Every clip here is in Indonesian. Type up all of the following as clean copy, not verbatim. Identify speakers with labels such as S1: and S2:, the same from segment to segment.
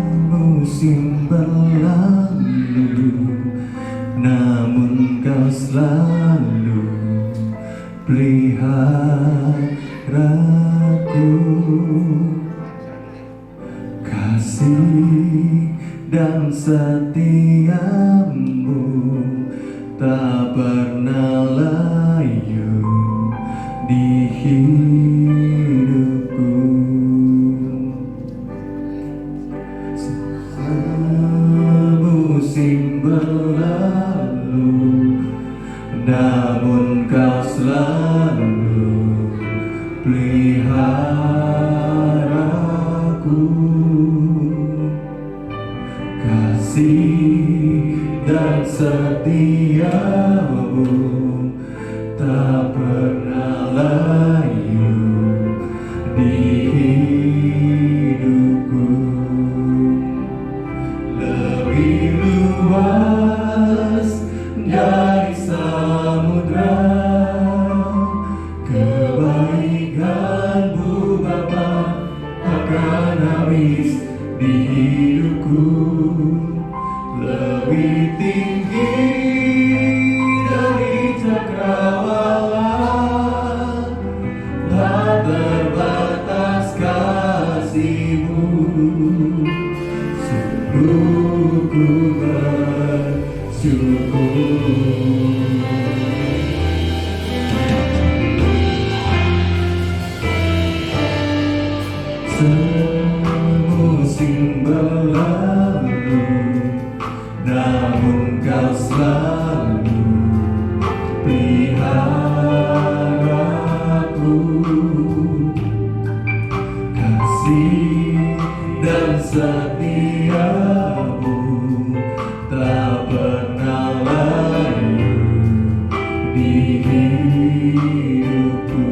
S1: Semusim berlalu, namun kau selalu peliharaku. Kasih dan setiamu tak pernah layu di hidupku. Semusim berlalu, namun kau selalu peliharaku. Kasih dan setiamu tak pernah layu di hidupku. Lebih luas dari samudra kebaikan-Mu Bapa akan habis di hidupku. Lebih tinggi dari cakrawala, tak terbatas kasih-Mu. Sungguh ku bersyukur. Semusim berlalu, namun kau selalu peliharaku. Kasih dan setiamu tak pernah layu di hidupku.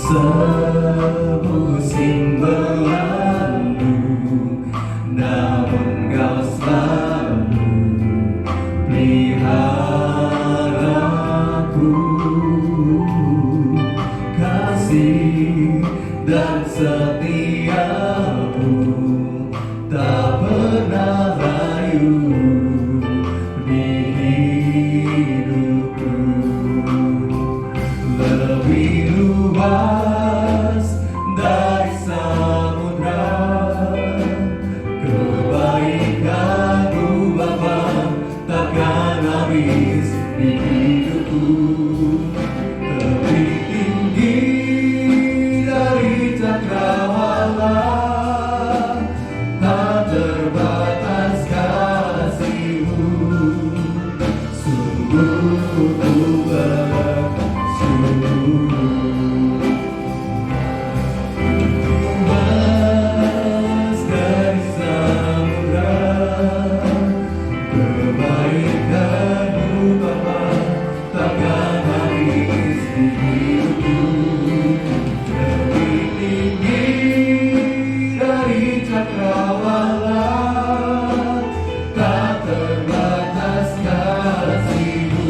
S1: Semusim berlalu, namun kau selalu peliharaku. Kasih dan setiamu tak pernah layu di hidupku. Lebih luas dari samudra kebaikan-Mu Bapa takkan habis di hidupku. Lebih tinggi dari cakrawala, tak terbatas kasih-Mu. Sungguh ku bersyukur. Luas dari samudra kebaikan-Mu Bapa takkan habis di hidupku. Lebih tinggi dari cakrawala, tak terbatas kasih-Mu.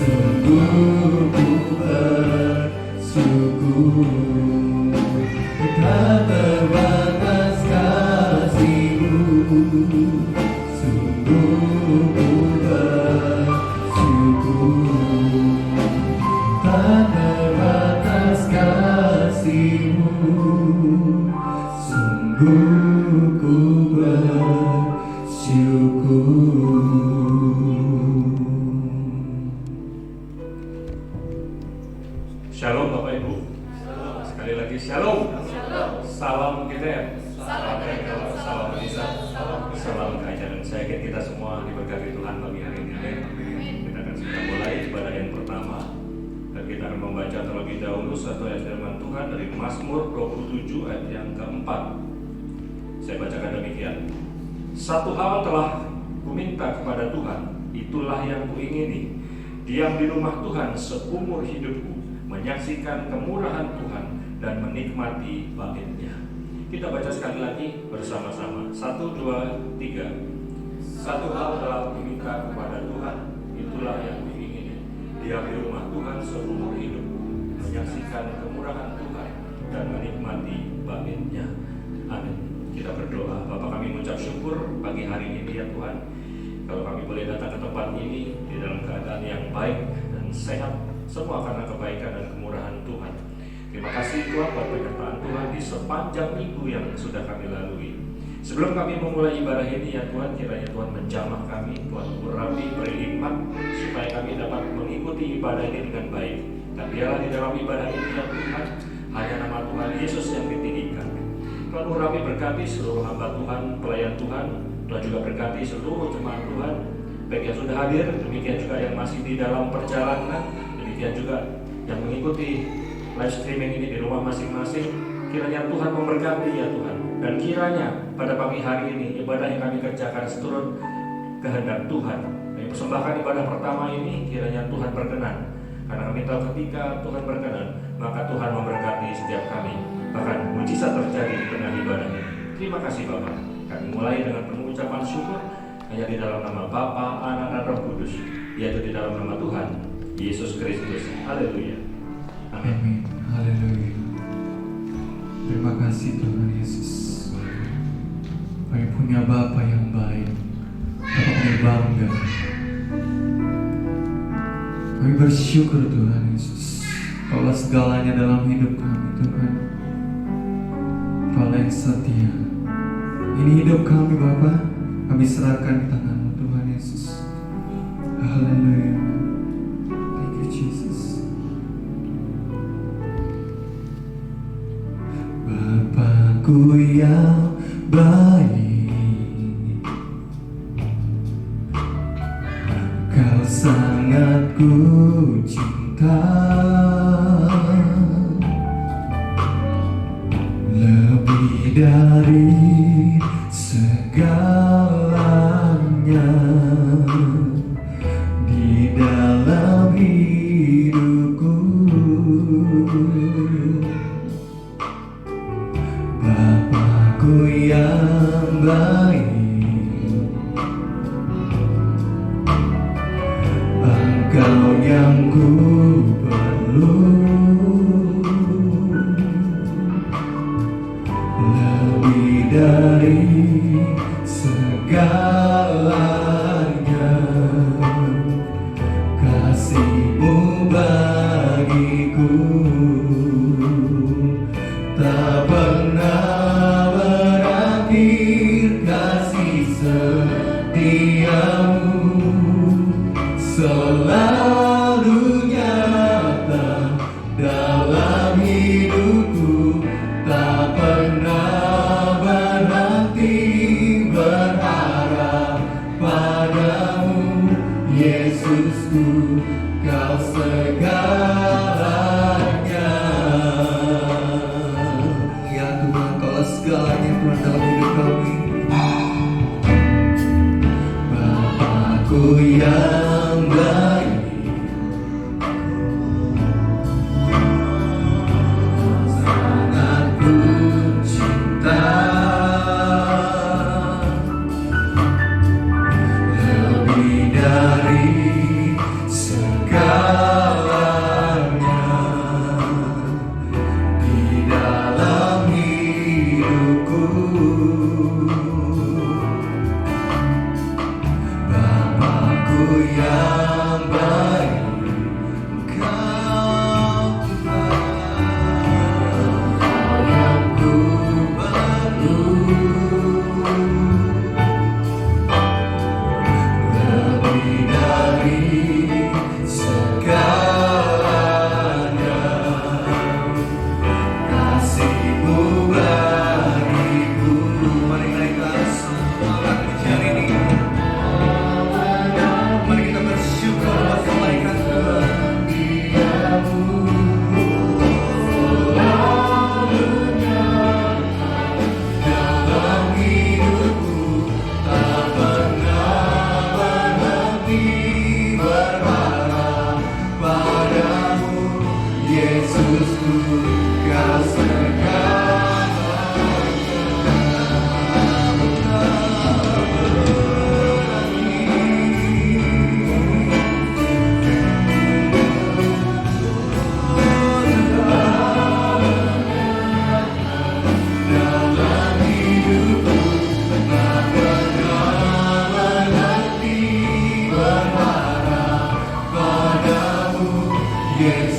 S1: Sungguh ku bersyukur. Tak terbatas kasih-Mu. Sungguh ku bersyukur. Tak terbatas kasih-Mu. Sungguh ku bersyukur.
S2: Shalom Bapak Ibu. Sekali lagi shalom. Salam kita. Salam Rekor, salam Bisa, salam keajaran. Saya yakin kita semua diberkati Tuhan pagi hari ini. Kita akan segera mulai ibadah yang pertama. Dan kita akan membaca terlebih dahulu satu ayat firman Tuhan dari Mazmur 27 ayat yang keempat. Saya bacakan demikian. Satu hal telah kuminta kepada Tuhan, itulah yang kuingini, diam di rumah Tuhan seumur hidupku, menyaksikan kemurahan Tuhan dan menikmati bait-Nya. Kita baca sekali lagi bersama-sama. 1, 2, 3. Satu hal telah kuminta kepada Tuhan, itulah yang kuingini, diam di rumah Tuhan seumur hidupku, menyaksikan kemurahan Tuhan alamin. Ya, amin. Kita berdoa. Bapa, kami mengucap syukur pagi hari ini ya Tuhan, kalau kami boleh datang ke tempat ini di dalam keadaan yang baik dan sehat, semua karena kebaikan dan kemurahan Tuhan. Terima kasih Tuhan buat penyertaan Tuhan di sepanjang minggu yang sudah kami lalui. Sebelum kami memulai ibadah ini ya Tuhan, kiranya Tuhan menjamah kami, Tuhan urapi, beri hikmat supaya kami dapat mengikuti ibadah ini dengan baik. Dan biarlah di dalam ibadah ini ya Tuhan, hanya nama Tuhan Yesus yang ditinggikan. Tuhan urapi, berkati seluruh hamba Tuhan, pelayan Tuhan. Tuhan juga berkati seluruh jemaat Tuhan, baik yang sudah hadir, demikian juga yang masih di dalam perjalanan, demikian juga yang mengikuti live streaming ini di rumah masing-masing. Kiranya Tuhan memberkati ya Tuhan. Dan kiranya pada pagi hari ini ibadah yang kami kerjakan seturut kehendak Tuhan. Kami persembahkan ibadah pertama ini, kiranya Tuhan berkenan. Karena kami tahu ketika Tuhan berkenan, maka Tuhan memberkati setiap kami. Bahkan mujizat terjadi di tengah ibadah ini. Terima kasih Bapak. Kami mulai dengan penuh ucapan syukur hanya di dalam nama Bapa, Anak, dan Roh Kudus, yaitu di dalam nama Tuhan Yesus Kristus. Haleluya. Amin.
S1: Amin. Haleluya. Terima kasih Tuhan Yesus. Kami punya Bapa yang baik. Bapa kami bangga. Kami bersyukur Tuhan Yesus. Kaulah segalanya dalam hidup kami Tuhan. Kaulah yang setia. Ini hidup kami Bapa. Kami serahkan di tangan-Mu Tuhan Yesus. Haleluya. Thank you Jesus. Bapakku yang baik, Kau sangat ku cinta, lebih dari segalanya di dalam hidupku. Bapakku yang baik, Engkau yang ku perlu, lebih dari segalanya, kasih-Mu bagiku tak pernah berakhir, kasih setia-Mu selalu nyata dalam hidupku, tak pernah berhenti berharap padamu, Yesusku, Kau segalanya.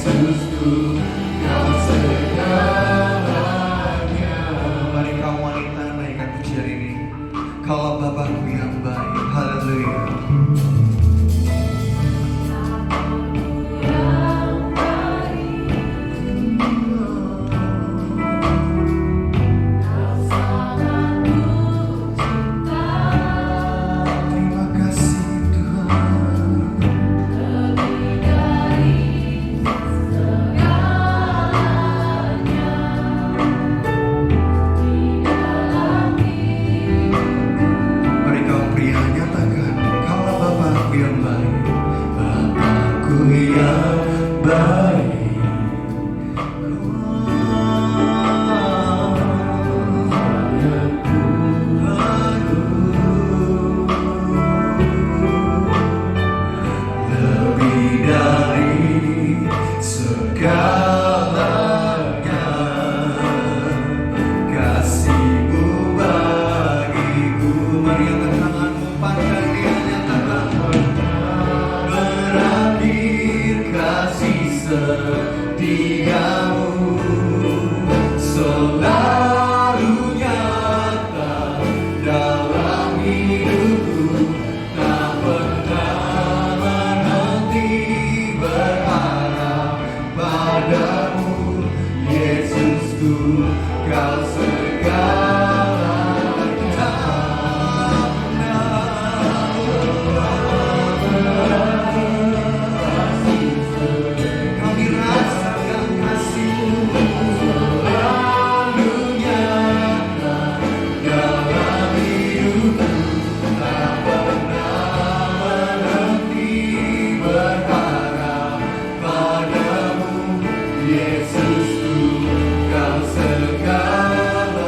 S1: Yesusku, Kau segalanya. Mari kaum wanita naikkan pujian ini. Kaulah Bapakku yang baik. Haleluya. Terima kasih Tuhan. Mari kaum pria nyatakan, Kaulah Bapakku yang baik, Bapakku yang baik. Lebih dari segalanya, kasih-Mu bagiku. Mari angkat tanganmu, pandang Dia, nyatakan berakhir kasih setiamu selalu nyata dalam hidupku, tak pernah berhenti berharap padamu. Yesusku, Kau segalanya. Kami rasakan kasih-Mu selalu nyata dalam hidupku, tak pernah berhenti berharap padamu. Yesusku, Kau segalanya.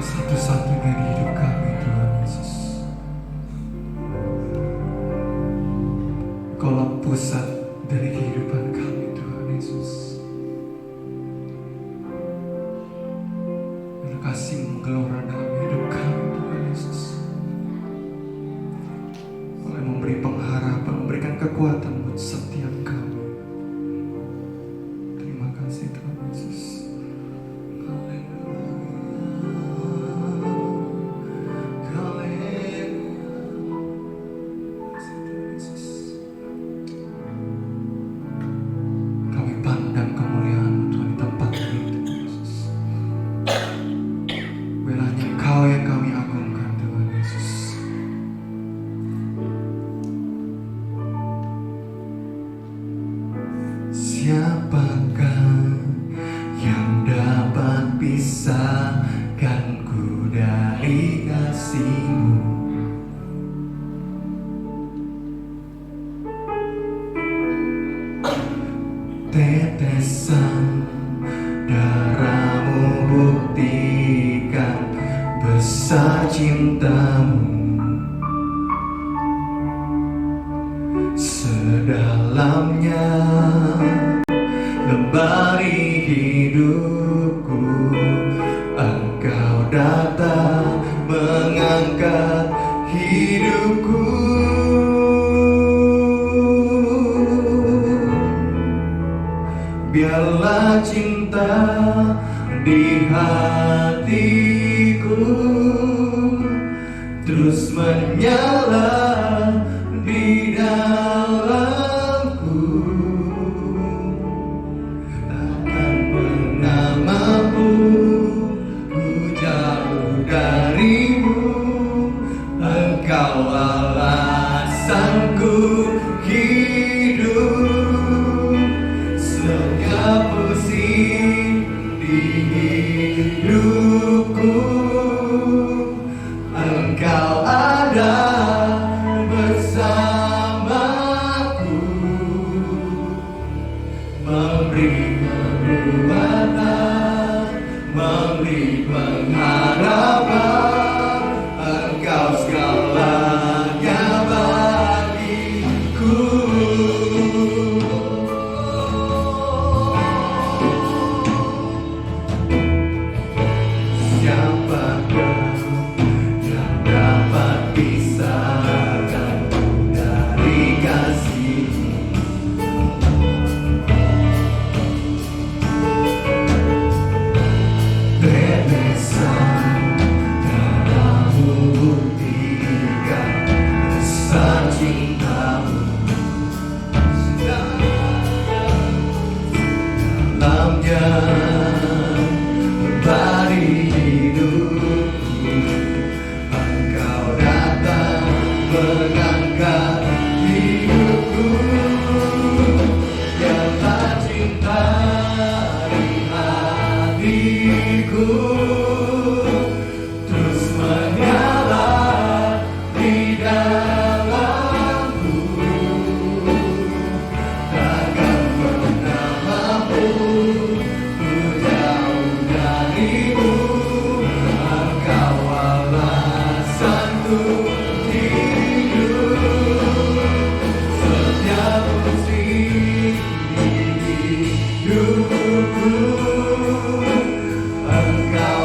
S1: Kau satu-satunya di hidup kami Tuhan Yesus. Kaulah pusat dari kehidupan kami Tuhan Yesus. Biar kasih-Mu gelora dalam hidup kami Tuhan Yesus. Kau yang memberi pengharapan, memberikan kekuatan buat setiap kami. Terima kasih Tuhan Yesus. Siapakah yang dapat pisahkanku dari kasih-Mu? Tetesan darah-Mu buktikan besar cinta-Mu. Sedalamnya lembari hidupku, Engkau datang mengangkat hidupku. Biarlah cinta di hatiku terus menyala di dalamku. Takkan pernah mampu ku jauh dari-Mu. Engkau alasanku hidup. Setiap musim di hidupku, Engkau ada bersamaku, memberi kekuatan, memberi pengharapan. Engkau segalanya bagiku. Siapakah yang dapat pisahkanku dari kasih-Mu? Tetesan darah-Mu buktikan besar cinta-Mu. Dalamnya lembari hidupku, Engkau datang mengangkat hidupku. Biarlah cinta di hatiku terus menyala di dalamku. Takkan pernah mampu ku jauh dari-Mu. Engkau alasanku hidup. Setiap musim di hidupku, Engkau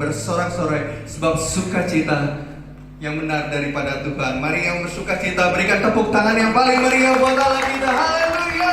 S1: bersorak-sorai sebab sukacita yang benar daripada Tuhan. Mari yang bersukacita berikan tepuk tangan yang paling meriah buat Allah kita. Haleluya.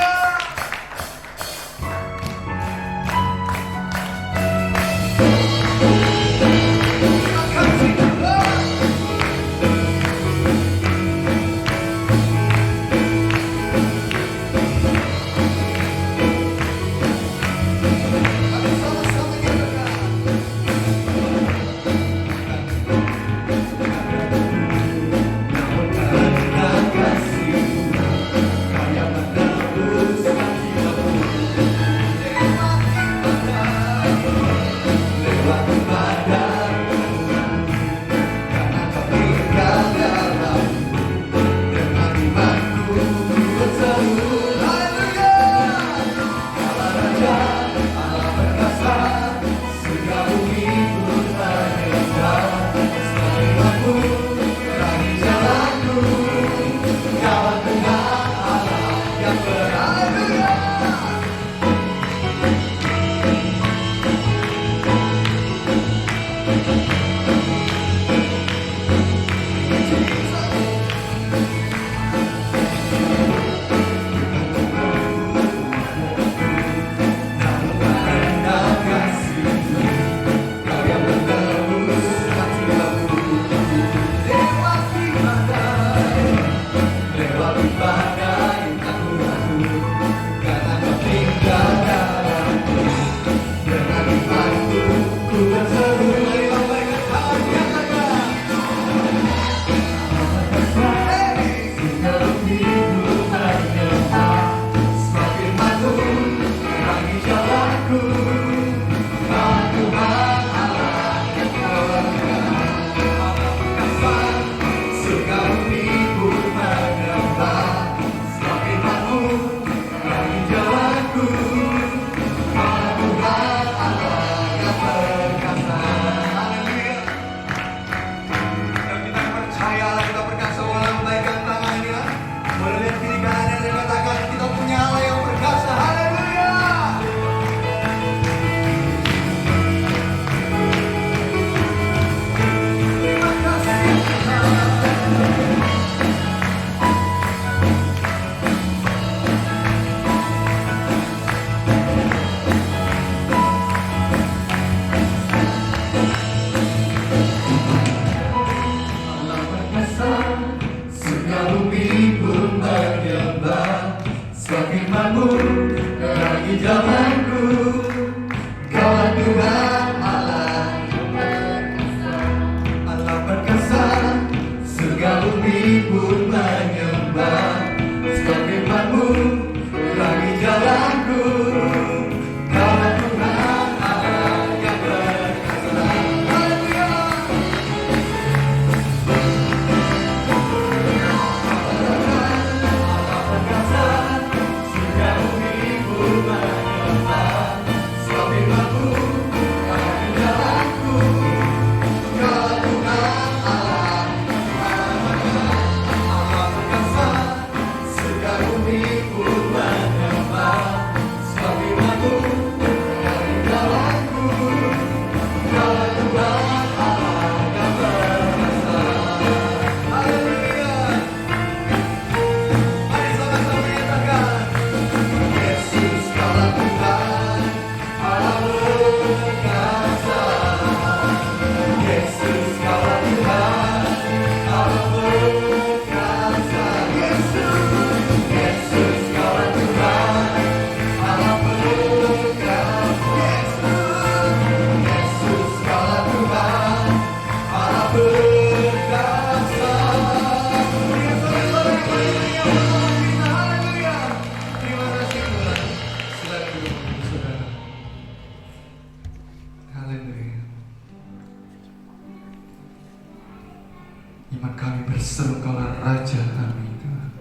S3: Iman kami berseru Kaulah Raja kami Tuhan.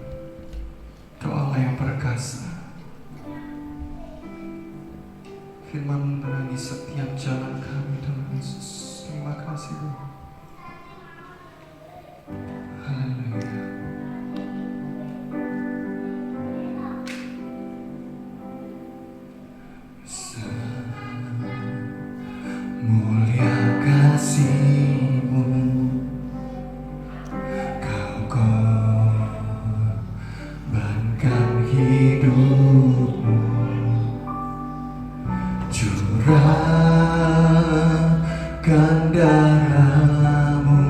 S3: Kau Allah yang perkasa. Firman menerangi setiap jalan kami Tuhan Yesus. Terima kasih Tuhan. Haleluya. Muliakan
S1: hidupmu, curahkan darahmu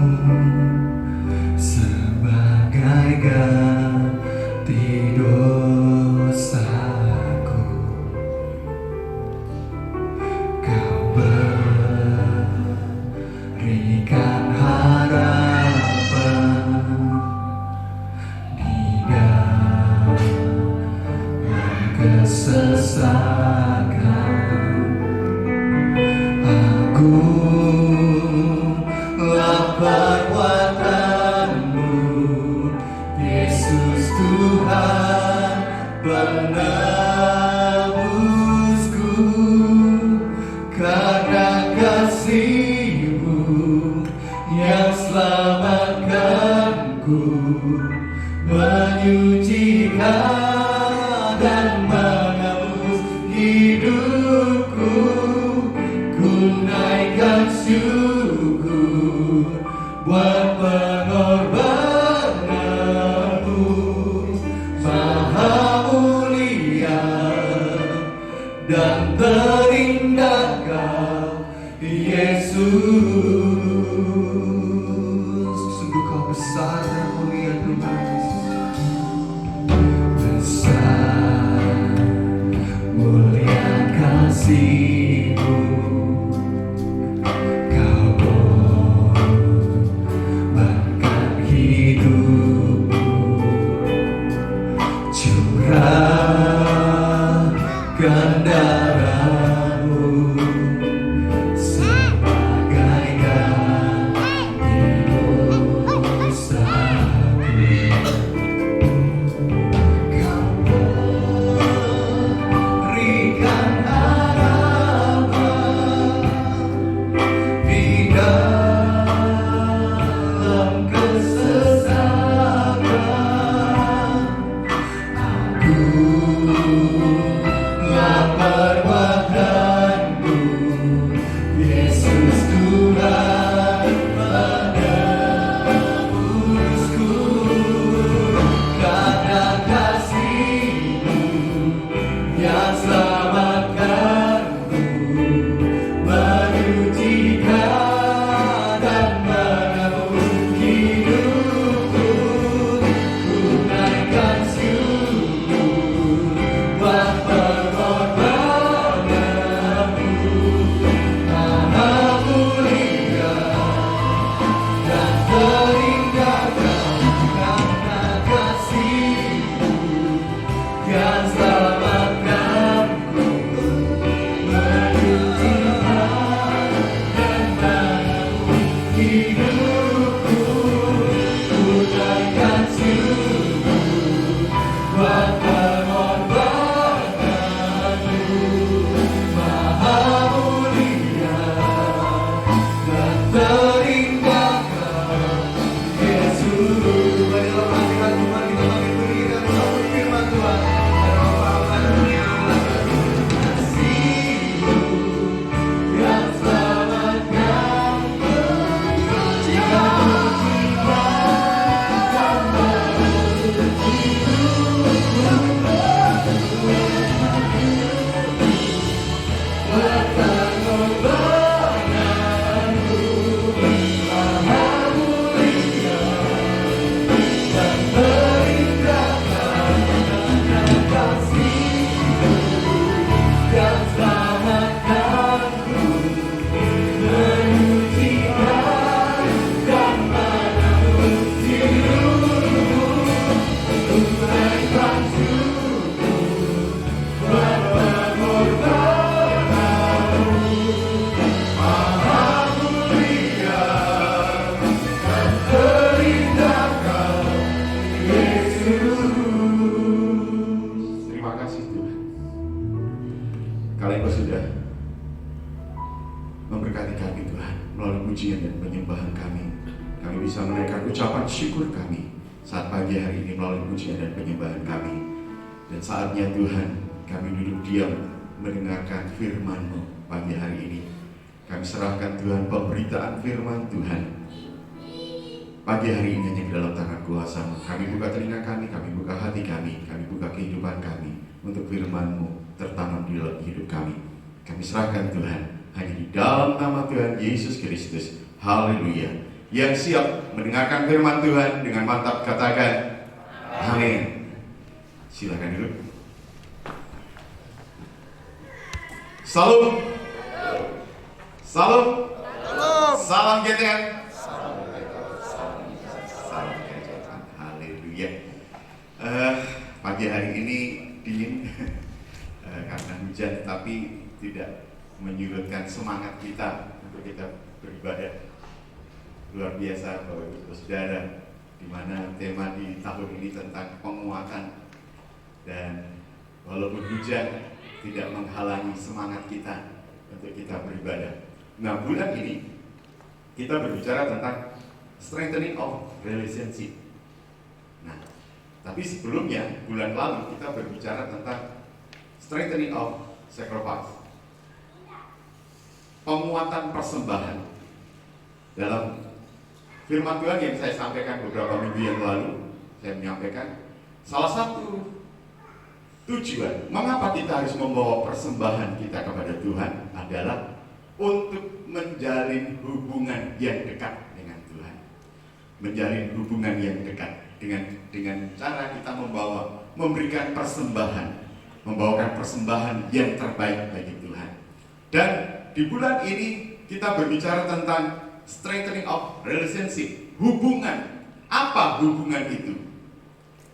S1: sebagai ganti dosaku. Kau berikan harapan di dalam kesesakan. Agunglah perbuatanmu, Yesus Tuhan penebusku. Karena kasih-Mu yang selamatkanku, menyucikan dan menebus hidupku. Ku naikkan syukur buat pengorbananmu, Maha mulia dan terindah Kau, Yesus. Sungguh Kau besar dan mulia, Tuhan Yesus. Besar mulia kasih-Mu, Kau bahkan hidupmu, curahkan darahmu sebagai ganti dosaku. Kau berikan harapan di dalam kesesakan. Agunglah perbuatanmu, Yesus Tuhan penebusku. Karena kasih-Mu yang selamatkanku, menyucikan dan menebus hidupku. Ku naikkan syukur buat pengorbananmu, Maha mulia dan terindah Kau. Karena kasih-Mu yang selamatkanku, menyucikan dan menebus hidupku. Ku naikkan syukur buat pengorbananmu, Maha mulia dan terindah Kau, Yesus. Mari dalam hadirat Tuhan kita makin berdiri dan sambut firman Tuhan. Kasih-Mu yang selamatkanku,
S4: Terima kasih Tuhan. Kalian sudah memberkati kami Tuhan melalui pujian dan penyembahan kami. Kami bisa menaikkan ucapan syukur kami saat pagi hari ini melalui pujian dan penyembahan kami. Dan saatnya Tuhan kami duduk diam mendengarkan firman-Mu pagi hari ini. Kami serahkan Tuhan pemberitaan firman Tuhan Pagi hari ini hanya di dalam tangan kuasa-Mu. Kami buka telinga kami buka hati kami buka kehidupan kami untuk firman-Mu tertanam di dalam hidup kami. Kami serahkan Tuhan hanya di dalam nama Tuhan Yesus Kristus. Haleluya. Yang siap mendengarkan firman Tuhan dengan mantap katakan amin. Silakan duduk. Salam. Salam. Salam GTN. Haleluya. Pagi hari ini dingin karena hujan, tapi tidak menyurutkan semangat kita untuk kita beribadah. Luar biasa Bapak Ibu Saudara, di mana tema di tahun ini tentang penguatan, dan walaupun hujan tidak menghalangi semangat kita untuk kita beribadah. Nah, bulan ini kita berbicara tentang strengthening of relationship. Nah, tapi sebelumnya bulan lalu kita berbicara tentang strengthening of sacrifice, penguatan persembahan. Dalam firman Tuhan yang saya sampaikan beberapa minggu yang lalu, saya menyampaikan salah satu tujuan mengapa kita harus membawa persembahan kita kepada Tuhan adalah untuk menjalin hubungan yang dekat dengan Tuhan. Menjalin hubungan yang dekat dengan cara kita memberikan persembahan, membawakan persembahan yang terbaik bagi Tuhan. Dan di bulan ini kita berbicara tentang strengthening of relationship, hubungan. Apa hubungan itu?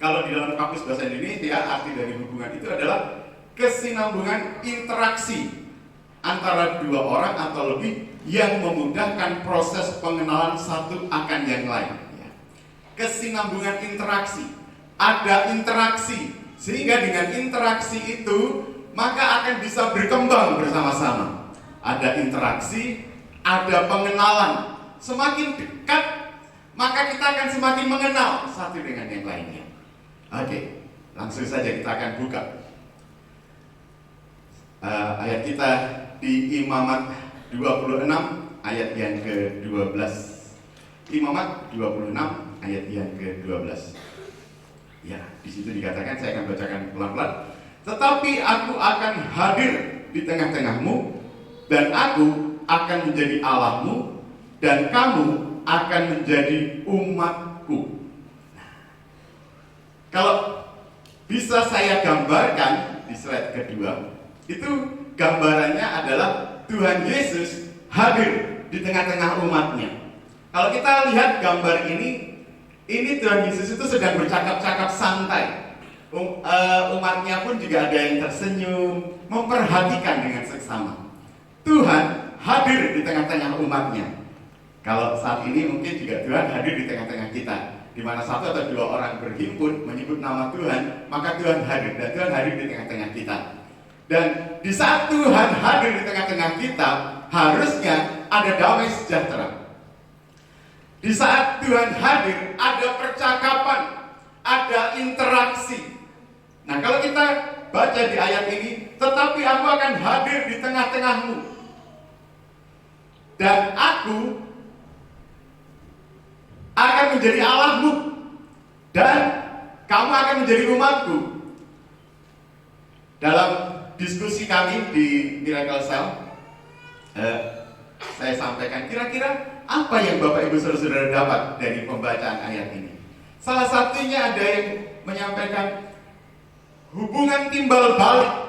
S4: Kalau di dalam kamus bahasa Indonesia, arti dari hubungan itu adalah kesinambungan interaksi antara dua orang atau lebih yang memudahkan proses pengenalan satu akan yang lain. Kesinambungan interaksi, ada interaksi, sehingga dengan interaksi itu maka akan bisa berkembang bersama-sama. Ada interaksi, ada pengenalan. Semakin dekat, maka kita akan semakin mengenal satu dengan yang lainnya. Oke, langsung saja kita akan buka ayat kita di Imamat 26 ayat yang ke-12. Imamat 26 ayat yang ke-12. Ya, di situ dikatakan, saya akan bacakan pelan-pelan. Tetapi aku akan hadir di tengah-tengahmu, dan aku akan menjadi Allahmu, dan kamu akan menjadi umatku. Kalau bisa saya gambarkan di slide kedua, itu gambarannya adalah Tuhan Yesus hadir di tengah-tengah umatnya. Kalau kita lihat gambar ini Tuhan Yesus itu sedang bercakap-cakap santai. Umatnya pun juga ada yang tersenyum, memperhatikan dengan seksama. Tuhan hadir di tengah-tengah umatnya. Kalau saat ini mungkin juga Tuhan hadir di tengah-tengah kita, di mana satu atau dua orang berhimpun menyebut nama Tuhan, maka Tuhan hadir, dan Tuhan hadir di tengah-tengah kita. Dan di saat Tuhan hadir di tengah-tengah kita, harusnya ada damai sejahtera. Di saat Tuhan hadir, ada percakapan, ada interaksi. Nah, kalau kita baca di ayat ini, tetapi aku akan hadir di tengah-tengahmu, dan aku akan menjadi Allahmu, dan kamu akan menjadi umatku. Dalam diskusi kami di Miracle Cell, saya sampaikan kira-kira apa yang Bapak Ibu Saudara dapat dari pembacaan ayat ini. Salah satunya ada yang menyampaikan hubungan timbal balik.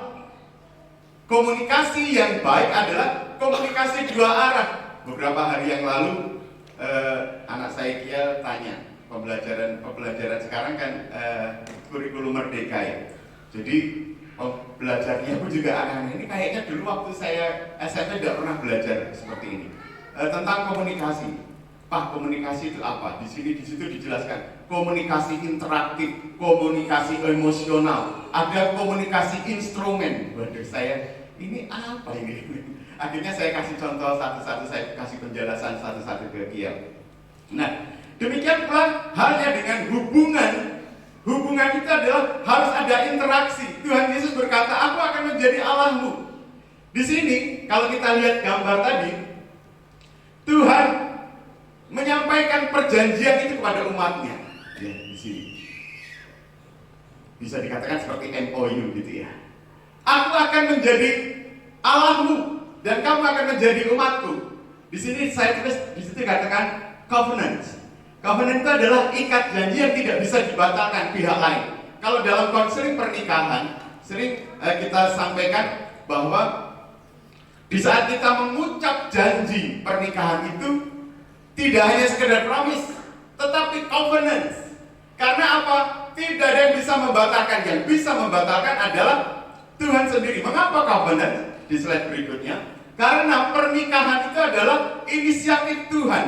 S4: Komunikasi yang baik adalah komunikasi dua arah. Beberapa hari yang lalu anak saya Kia tanya, pembelajaran sekarang kan kurikulum merdeka ya. Jadi belajarnya pun juga anak-anak ini kayaknya dulu waktu saya SMP tidak pernah belajar seperti ini. Tentang komunikasi. Pak, komunikasi itu apa? Di situ dijelaskan komunikasi interaktif, komunikasi emosional, ada komunikasi instrumen. Waduh, saya ini apa ini? Akhirnya saya kasih contoh satu-satu, saya kasih penjelasan satu-satu ke Kia. Nah, demikian pula halnya dengan hubungan. Hubungan itu adalah harus ada interaksi. Tuhan Yesus berkata, aku akan menjadi Allahmu. Di sini, kalau kita lihat gambar tadi, Tuhan menyampaikan perjanjian itu kepada umatnya. Ya, di sini bisa dikatakan seperti MOU gitu ya. Aku akan menjadi Allahmu dan kamu akan menjadi umatku. Di sini saya tulis, di situ dikatakan covenant. Covenant itu adalah ikat janji yang tidak bisa dibatalkan pihak lain. Kalau dalam konseling pernikahan, sering kita sampaikan bahwa di saat kita mengucap janji pernikahan itu tidak hanya sekedar promise, tetapi covenant. Karena apa? Tidak ada yang bisa membatalkan. Yang bisa membatalkan adalah Tuhan sendiri. Mengapa covenant? Di slide berikutnya. Karena pernikahan itu adalah inisiatif Tuhan.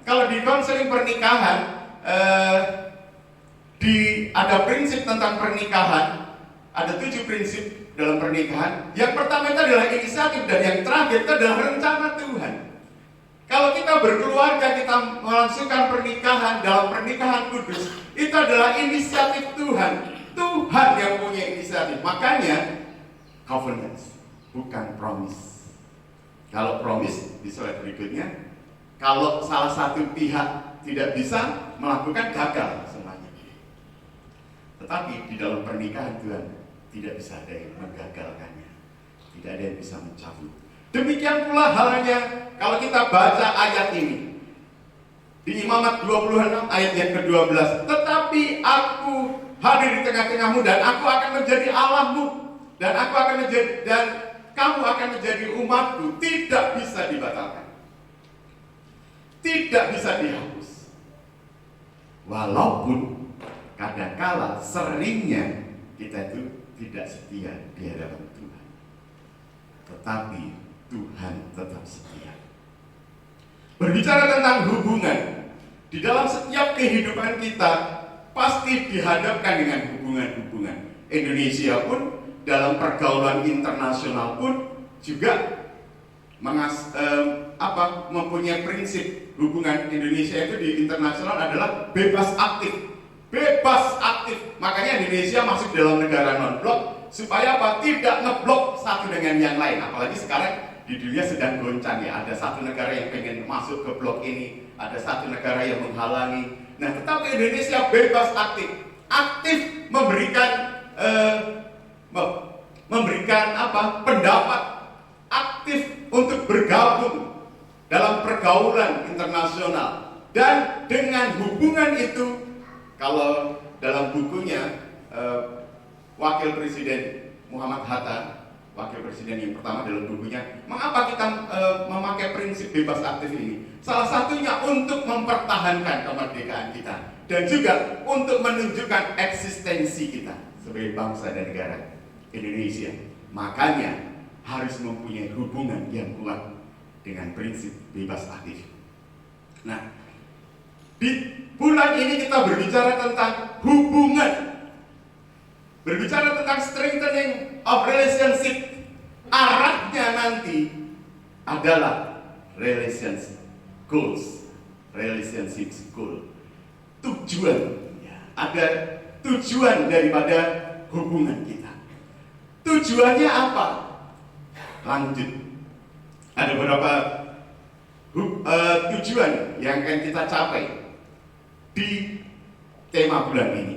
S4: Kalau di konseling pernikahan, ada prinsip tentang pernikahan. Ada 7 prinsip dalam pernikahan. Yang pertama itu adalah inisiatif, dan yang terakhir itu adalah rencana Tuhan. Kalau kita berkeluarga, kita melangsungkan pernikahan dalam pernikahan kudus, itu adalah inisiatif Tuhan. Tuhan yang punya inisiatif. Makanya covenant, bukan promise. Kalau promise di slide berikutnya, kalau salah satu pihak tidak bisa melakukan, gagal semuanya. Tetapi di dalam pernikahan Tuhan tidak bisa ada yang menggagalkannya, tidak ada yang bisa mencabut. Demikian pula halnya kalau kita baca ayat ini di Imamat 26 ayat yang ke-12. Tetapi aku hadir di tengah-tengahmu dan aku akan menjadi Allahmu dan aku akan menjadi, dan kamu akan menjadi umatku. Tidak bisa dibatalkan, tidak bisa dihapus. Walaupun kadangkala seringnya kita itu tidak setia di hadapan Tuhan, tetapi Tuhan tetap setia. Berbicara tentang hubungan, di dalam setiap kehidupan kita pasti dihadapkan dengan hubungan-hubungan. Indonesia pun dalam pergaulan internasional pun juga mempunyai prinsip hubungan. Indonesia itu di internasional adalah bebas aktif. Bebas aktif. Makanya Indonesia masuk dalam negara non-blok supaya apa? Tidak ngeblok satu dengan yang lain. Apalagi sekarang di dunia sedang goncang ya. Ada satu negara yang pengen masuk ke blok ini, ada satu negara yang menghalangi. Nah, tetapi Indonesia bebas aktif. Aktif memberikan pendapat, aktif untuk bergabung dalam pergaulan internasional. Dan dengan hubungan itu, kalau dalam bukunya Wakil Presiden Muhammad Hatta, Wakil Presiden yang pertama, dalam bukunya mengapa kita memakai prinsip bebas aktif ini, salah satunya untuk mempertahankan kemerdekaan kita dan juga untuk menunjukkan eksistensi kita sebagai bangsa dan negara Indonesia. Makanya harus mempunyai hubungan yang kuat dengan prinsip bebas aktif. Nah, di bulan ini kita berbicara tentang hubungan, berbicara tentang strengthening of relationship. Arahnya nanti adalah relationship goals, relationship goal. Tujuan, ya, ada tujuan daripada hubungan kita. Tujuannya apa? Lanjut. Ada beberapa tujuan yang akan kita capai di tema bulan ini.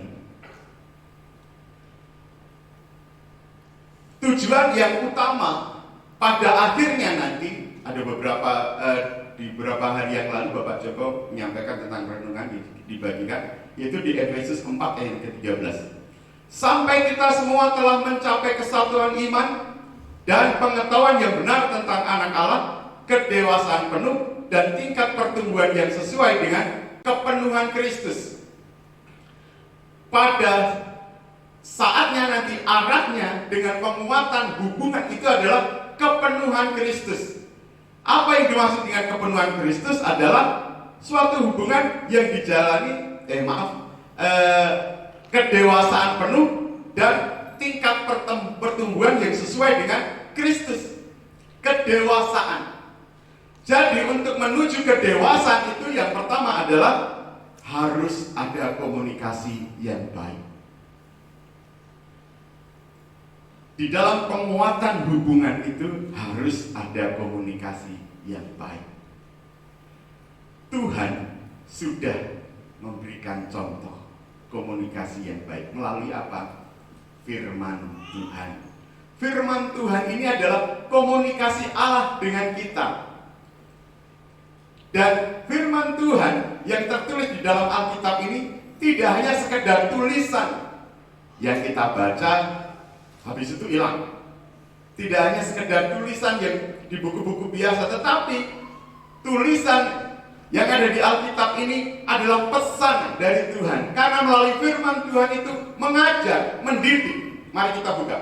S4: Tujuan yang utama pada akhirnya nanti ada beberapa di beberapa hari yang lalu Bapak Joko menyampaikan tentang renungan dibagikan, yaitu di Efesus 4 ayat ke-13. Sampai kita semua telah mencapai kesatuan iman dan pengetahuan yang benar tentang anak Allah, kedewasaan penuh dan tingkat pertumbuhan yang sesuai dengan kepenuhan Kristus. Pada saatnya nanti arahnya dengan penguatan hubungan itu adalah kepenuhan Kristus. Apa yang dimaksud dengan kepenuhan Kristus adalah suatu hubungan yang dijalani, kedewasaan penuh dan tingkat pertumbuhan yang sesuai dengan Kristus. Kedewasaan. Jadi untuk menuju kedewasaan itu yang pertama adalah harus ada komunikasi yang baik. Di dalam penguatan hubungan itu harus ada komunikasi yang baik. Tuhan sudah memberikan contoh komunikasi yang baik melalui apa? Firman Tuhan. Firman Tuhan ini adalah komunikasi Allah dengan kita. Dan firman Tuhan yang tertulis di dalam Alkitab ini tidak hanya sekedar tulisan yang kita baca habis itu hilang. Tidak hanya sekedar tulisan yang di buku-buku biasa, tetapi tulisan yang ada di Alkitab ini adalah pesan dari Tuhan. Karena melalui firman Tuhan itu mengajar, mendidik. Mari kita buka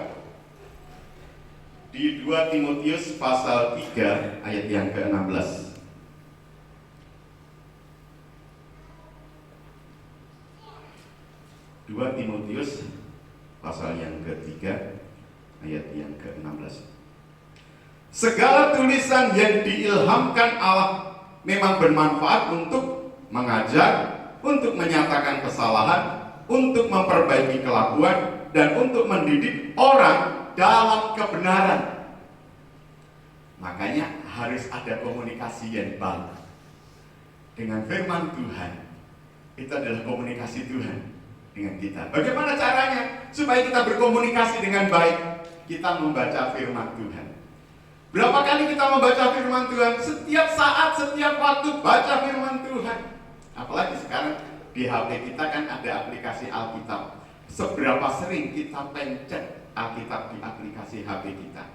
S4: di 2 Timotius pasal 3 ayat yang ke-16. 2 Timotius pasal yang ketiga ayat yang ke-16. Segala tulisan yang diilhamkan Allah memang bermanfaat untuk mengajar, untuk menyatakan kesalahan, untuk memperbaiki kelakuan, dan untuk mendidik orang dalam kebenaran. Makanya harus ada komunikasi yang baik dengan firman Tuhan. Itu adalah komunikasi Tuhan dengan kita. Bagaimana caranya supaya kita berkomunikasi dengan baik? Kita membaca firman Tuhan. Berapa kali kita membaca firman Tuhan? Setiap saat, setiap waktu baca firman Tuhan. Apalagi sekarang di HP kita kan ada aplikasi Alkitab. Seberapa sering kita pencet Alkitab di aplikasi HP kita?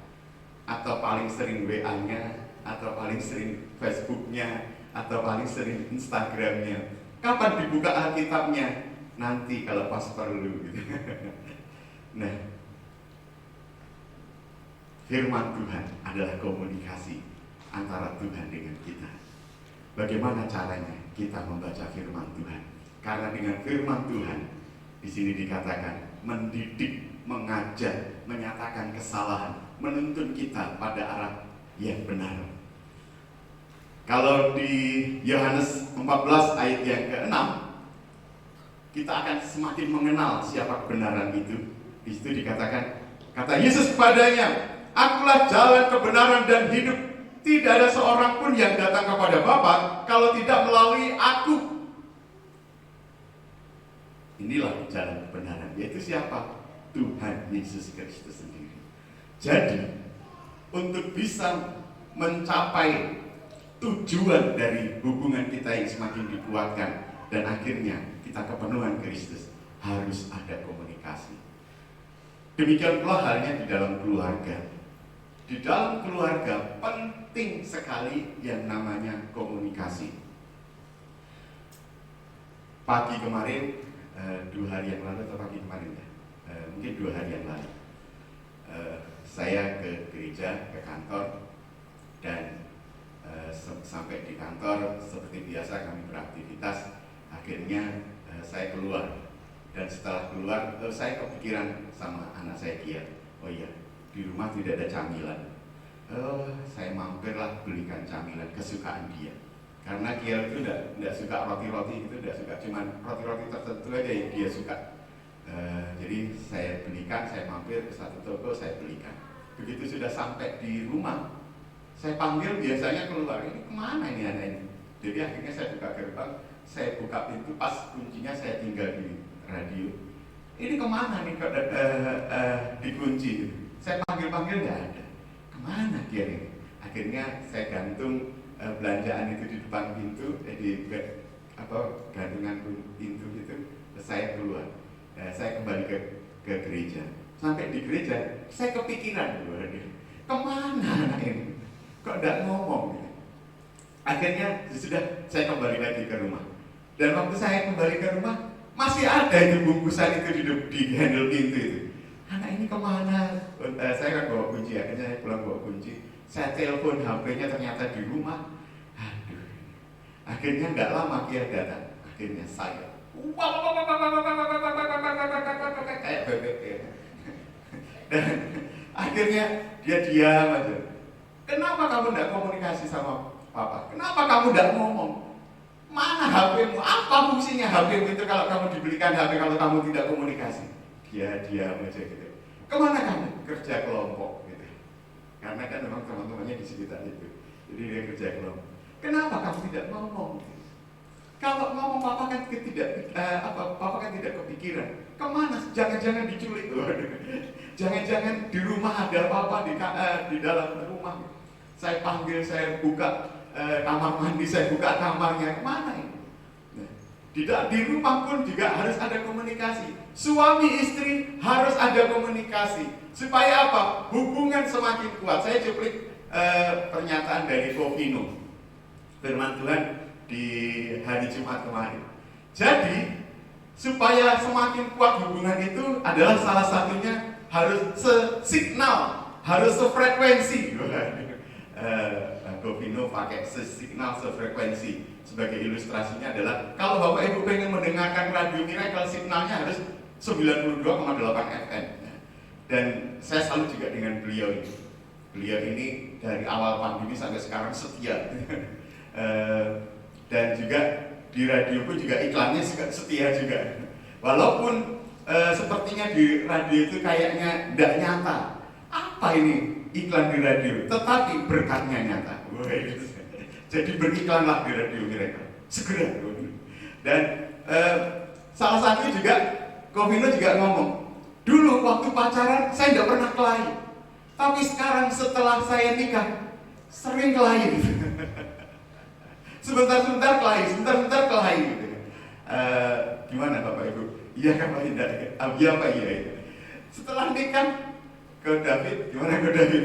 S4: Atau paling sering WA-nya, atau paling sering Facebook-nya, atau paling sering Instagram-nya. Kapan dibuka Alkitabnya? Nanti kalau pas perlu gitu. Nah, firman Tuhan adalah komunikasi antara Tuhan dengan kita. Bagaimana caranya kita membaca firman Tuhan? Karena dengan firman Tuhan di sini dikatakan mendidik, mengajar, menyatakan kesalahan, menuntun kita pada arah yang benar. Kalau di Yohanes 14 ayat yang ke-6, kita akan semakin mengenal siapa kebenaran itu. Di situ dikatakan, kata Yesus kepadanya, "Akulah jalan, kebenaran, dan hidup. Tidak ada seorang pun yang datang kepada Bapa kalau tidak melalui Aku." Inilah jalan kebenaran, yaitu siapa? Tuhan Yesus Kristus sendiri. Jadi, untuk bisa mencapai tujuan dari hubungan kita yang semakin dikuatkan dan akhirnya kita kepenuhan Kristus, harus ada komunikasi. Demikian pula halnya di dalam keluarga. Di dalam keluarga penting sekali yang namanya komunikasi. Pagi kemarin, 2 hari yang lalu atau pagi kemarin ya, mungkin 2 hari yang lalu, saya ke gereja, ke kantor, dan sampai di kantor seperti biasa kami beraktivitas. Akhirnya saya keluar, dan setelah keluar saya kepikiran sama anak saya Kia. Oh iya, di rumah tidak ada camilan. Saya mampirlah belikan camilan kesukaan dia. Karena Kia itu tidak suka roti-roti, itu tidak suka, cuman roti-roti tertentu aja yang dia suka. Jadi saya belikan, saya mampir ke satu toko, saya belikan. Begitu sudah sampai di rumah, saya panggil, biasanya keluar, ini kemana ini anak ini? Jadi akhirnya saya buka gerbang, saya buka pintu, pas kuncinya saya tinggal di radio. Ini kemana nih kok dikunci? Saya panggil-panggil nggak ada. Kemana dia ini? Akhirnya saya gantung belanjaan itu di depan pintu, di gantungan pintu itu. Saya keluar, saya kembali ke gereja. Sampai di gereja, saya kepikiran, kemana anak ini? Kok tidak ngomong? Akhirnya sudah saya kembali lagi ke rumah. Dan waktu saya kembali ke rumah, masih ada itu bungkusan itu di handle pintu itu. Anak ini kemana? Saya kan bawa kunci, akhirnya saya pulang bawa kunci. Saya telepon, HP-nya ternyata di rumah. Aduh. Akhirnya nggak lama dia datang. Akhirnya saya kayak bebek ya. Dan akhirnya dia diam aja. Kenapa kamu tidak komunikasi sama Papa? Kenapa kamu tidak ngomong? Mana HP-mu? Apa fungsinya HP-mu itu kalau kamu dibelikan HP kalau kamu tidak komunikasi? Dia diam aja gitu. Kemana kamu? Kerja kelompok gitu. Karena kan memang teman-temannya di sekitar itu. Jadi dia kerja kelompok. Kenapa kamu tidak ngomong? Kalau ngomong papa kan papa kan tidak kepikiran. Kemana? Jangan-jangan diculik. Jangan-jangan di rumah ada papa di dalam rumah. Saya panggil, saya buka kamar mandi, saya buka kamarnya. Kemana ini? Di rumah pun juga harus ada komunikasi. Suami istri harus ada komunikasi. Supaya apa? Hubungan semakin kuat. Saya cuplik pernyataan dari Kovino, firman Tuhan di hari Jumat kemarin. Jadi supaya semakin kuat hubungan itu adalah salah satunya harus sesignal, harus sefrekuensi. Kovino pakai sesignal, sefrekuensi. Sebagai ilustrasinya adalah kalau Bapak Ibu pengen mendengarkan radio Miracle, signalnya harus 92,8 FM. Dan saya selalu juga dengan beliau ini. Beliau ini dari awal pandemi sampai sekarang setia. Dan juga di radio pun juga iklannya setia juga. Walaupun sepertinya di radio itu kayaknya tidak nyata. Apa ini iklan di radio? Tetapi berkatnya nyata. Jadi beriklanlah di radio Miracle segera. Dan salah satu juga Kovino juga ngomong, dulu waktu pacaran saya tidak pernah kelahi, tapi sekarang setelah saya nikah sering kelahi. Sebentar-sebentar kelahi, sebentar-sebentar kelahi. Gimana Bapak Ibu? Iya kan Pak Indah? Iya Pak, iya. Setelah nikah ke David, gimana ke David?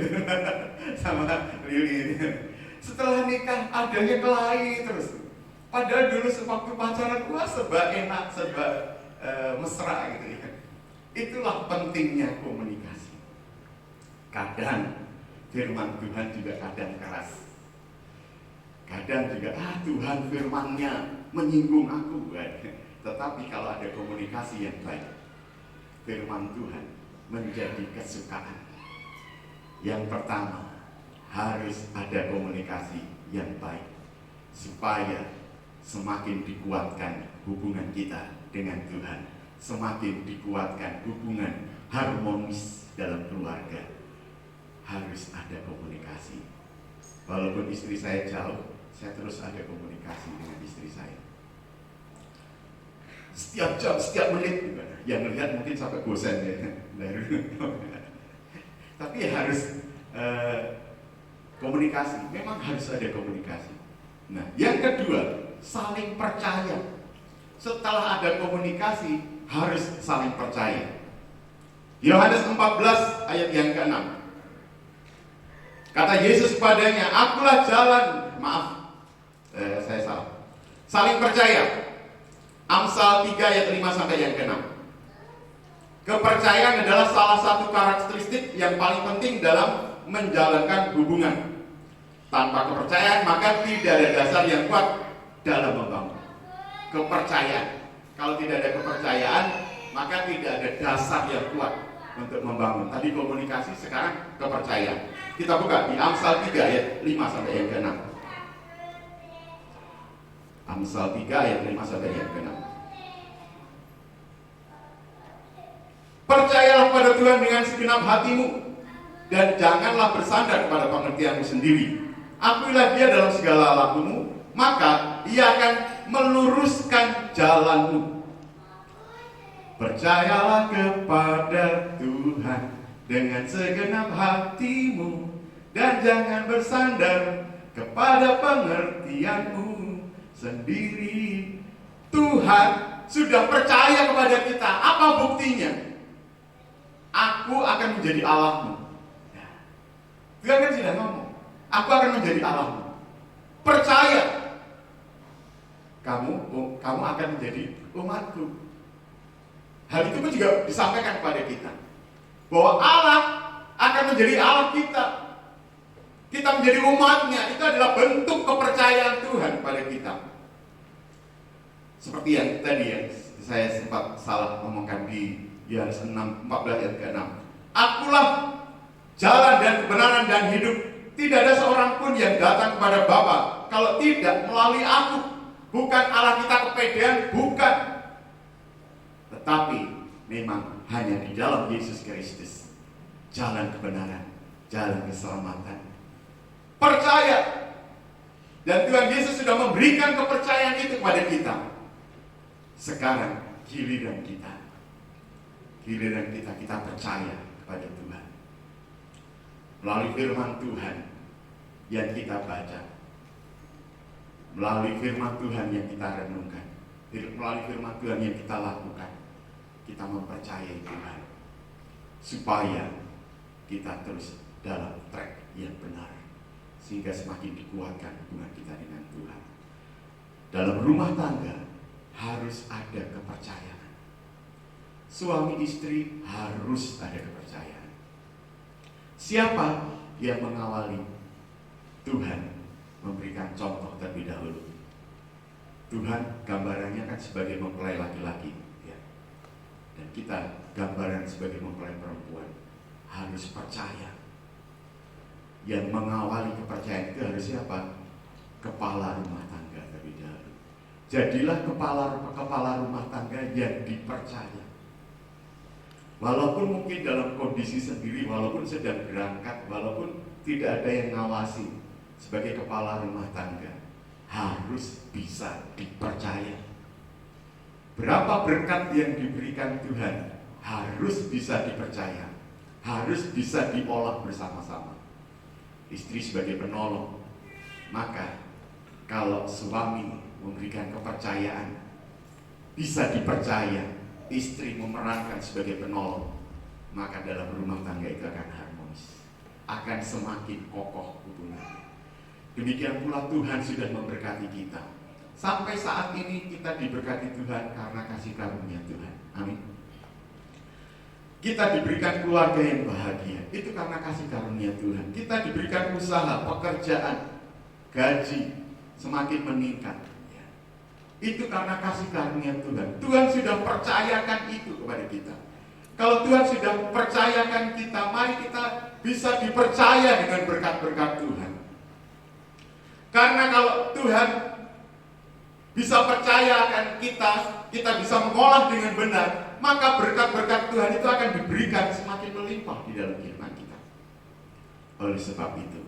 S4: Sama Lili. Setelah nikah adanya kelahi terus. Padahal dulu sewaktu pacaran, wah serba enak, serba mesra gitu ya. Itulah pentingnya komunikasi. Kadang firman Tuhan juga kadang keras. Kadang juga Tuhan firman-Nya menyinggung aku. Tetapi kalau ada komunikasi yang baik, firman Tuhan menjadi kesukaan. Yang pertama, harus ada komunikasi yang baik supaya semakin dikuatkan hubungan kita dengan Tuhan, semakin dikuatkan hubungan harmonis dalam keluarga. Harus ada komunikasi. Walaupun istri saya jauh, saya terus ada komunikasi dengan istri saya. Setiap jam, setiap menit, yang melihat mungkin sampai bosan ya. Tapi harus komunikasi, memang harus ada komunikasi. Nah, yang kedua, saling percaya. Setelah ada komunikasi, harus saling percaya. Yohanes 14 ayat yang ke-6. Kata Yesus kepadanya, akulah jalan. Saya salah. Saling percaya. Amsal 3 ayat 5 sampai yang ke-6. Kepercayaan adalah salah satu karakteristik yang paling penting dalam menjalankan hubungan. Tanpa kepercayaan maka tidak ada dasar yang kuat dalam membangun. Kepercayaan. Kalau tidak ada kepercayaan maka tidak ada dasar yang kuat untuk membangun. Tadi komunikasi, sekarang kepercayaan. Kita buka di Amsal 3 ayat 5 sampai yang ke-6. Amsal 3 ayat 5 sampai yang ke-6. Percayalah pada Tuhan dengan segenap hatimu dan janganlah bersandar kepada pengertianmu sendiri. Akuilah Dia dalam segala lakumu, maka Ia akan meluruskan jalanmu. Percayalah kepada Tuhan dengan segenap hatimu dan jangan bersandar kepada pengertianmu sendiri. Tuhan sudah percaya kepada kita. Apa buktinya? Aku akan menjadi Allahmu. Tuhan kan sudah ngomong, aku akan menjadi Allahmu. Percaya. Kamu akan menjadi umatku. Hal itu pun juga disampaikan kepada kita, bahwa Allah akan menjadi Allah kita. Kita menjadi umatnya. Itu adalah bentuk kepercayaan Tuhan kepada kita. Seperti yang tadi yang saya sempat salah ngomongkan di Yohanes 6:14 ayat ke-6. Akulah jalan dan kebenaran dan hidup. Tidak ada seorang pun yang datang kepada Bapa kalau tidak melalui aku. Bukan Allah kita kepedean, bukan. Tetapi memang hanya di dalam Yesus Kristus jalan kebenaran, jalan keselamatan. Percaya. Dan Tuhan Yesus sudah memberikan kepercayaan itu kepada kita. Sekarang giliran kita. Giliran kita percaya kepada Tuhan. Melalui firman Tuhan yang kita baca. Melalui firman Tuhan yang kita renungkan. Melalui firman Tuhan yang kita lakukan. Kita mempercayai Tuhan. Supaya kita terus dalam track yang benar. Sehingga semakin dikuatkan hubungan kita dengan Tuhan. Dalam rumah tangga harus ada kepercayaan. Suami istri harus ada kepercayaan. Siapa yang mengawali? Tuhan memberikan contoh terlebih dahulu. Tuhan gambarannya kan sebagai mempelai laki-laki, ya. Dan kita gambaran sebagai mempelai perempuan. Harus percaya. Yang mengawali kepercayaan itu harus siapa? Kepala rumah tangga terlebih dahulu. Jadilah kepala rumah tangga yang dipercaya. Walaupun mungkin dalam kondisi sendiri, walaupun sedang berangkat, walaupun tidak ada yang ngawasi, sebagai kepala rumah tangga harus bisa dipercaya. Berapa berkat yang diberikan Tuhan harus bisa dipercaya, harus bisa diolah bersama-sama. Istri sebagai penolong, maka kalau suami memberikan kepercayaan, bisa dipercaya, istri memerankan sebagai penolong, maka dalam rumah tangga itu akan harmonis, akan semakin kokoh hubungan. Demikian pula Tuhan sudah memberkati kita. Sampai saat ini kita diberkati Tuhan karena kasih karunia Tuhan. Amin. Kita diberikan keluarga yang bahagia, itu karena kasih karunia Tuhan. Kita diberikan usaha, pekerjaan, gaji semakin meningkat, ya. Itu karena kasih karunia Tuhan. Tuhan sudah percayakan itu kepada kita. Kalau Tuhan sudah percayakan kita, mari kita bisa dipercaya dengan berkat-berkat Tuhan. Karena kalau Tuhan bisa percayakan kita bisa mengolah dengan benar, maka berkat-berkat Tuhan itu akan diberikan semakin melimpah di dalam kehidupan kita. Oleh sebab itu,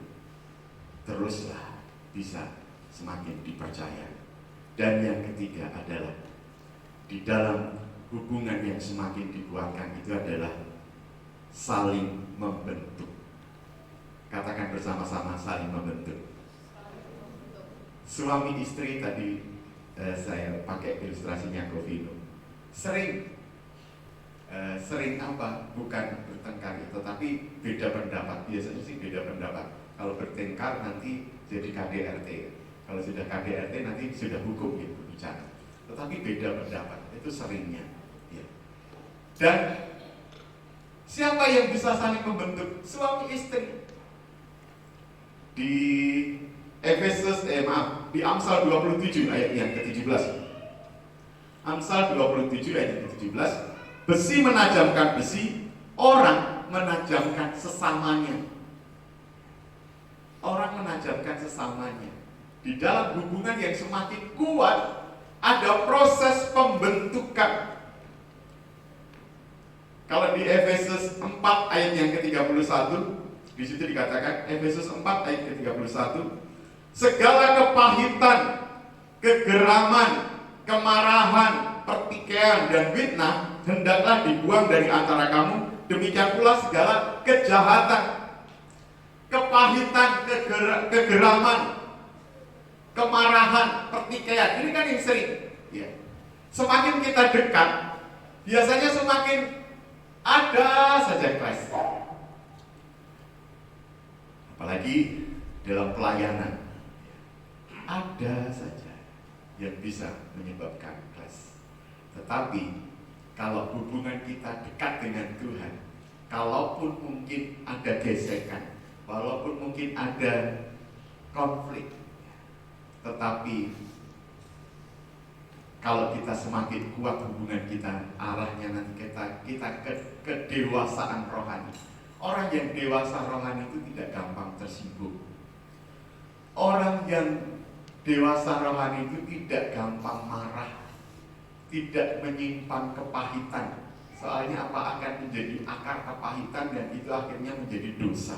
S4: teruslah bisa semakin dipercaya. Dan yang ketiga adalah di dalam hubungan yang semakin dikuatkan itu adalah saling membentuk. Katakan bersama-sama, saling membentuk. Suami istri tadi saya pakai ilustrasinya Govino. Sering apa? Bukan bertengkar, tetapi beda pendapat. Biasanya sih beda pendapat. Kalau bertengkar nanti jadi KDRT. Kalau sudah KDRT nanti sudah hukum gitu bicara. Tetapi beda pendapat itu seringnya. Ya. Dan siapa yang bisa saling membentuk? Suami istri. Di di Amsal 27 ayat yang ke-17. Amsal 27 ayat yang ke-17. Besi menajamkan besi, orang menajamkan sesamanya. Orang menajamkan sesamanya. Di dalam hubungan yang semakin kuat, ada proses pembentukan. Kalau di Efesus 4 ayat yang ke-31, di situ dikatakan, Efesus 4 ayat ke-31, segala kepahitan, kegeraman, kemarahan, pertikaian, dan fitnah hendaklah dibuang dari antara kamu. Demikian pula segala kejahatan, kepahitan, kegeraman, kemarahan, pertikaian. Ini kan yang sering. Ya. Semakin kita dekat, biasanya semakin ada saja clash. Apalagi dalam pelayanan, ada saja yang bisa menyebabkan clash. Tetapi kalau hubungan kita dekat dengan Tuhan, kalaupun mungkin ada gesekan, walaupun mungkin ada konflik, tetapi kalau kita semakin kuat hubungan kita, arahnya nanti kita ke kedewasaan rohani. Orang yang dewasa rohani itu tidak gampang tersinggung. Orang yang dewasa rohani itu tidak gampang marah, tidak menyimpan kepahitan. Soalnya apa akan menjadi akar kepahitan dan itu akhirnya menjadi dosa.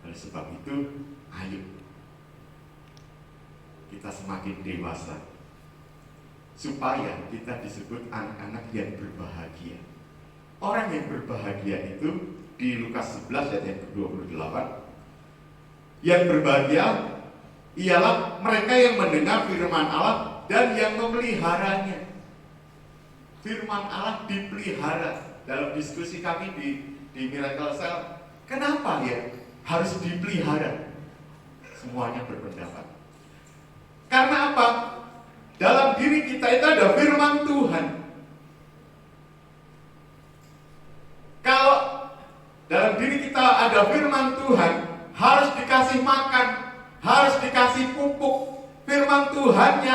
S4: Oleh sebab itu, ayo kita semakin dewasa, supaya kita disebut anak-anak yang berbahagia. Orang yang berbahagia itu di Lukas 11 ayat yang ke-28, yang berbahagia ialah mereka yang mendengar firman Allah dan yang memeliharanya. Firman Allah dipelihara. Dalam diskusi kami di Miracle Cell, kenapa ya harus dipelihara? Semuanya berpendapat. Karena apa? Dalam diri kita itu ada firman Tuhan. Kalau dalam diri kita ada firman Tuhan, harus dikasih makan, harus dikasih pupuk. Firman Tuhannya,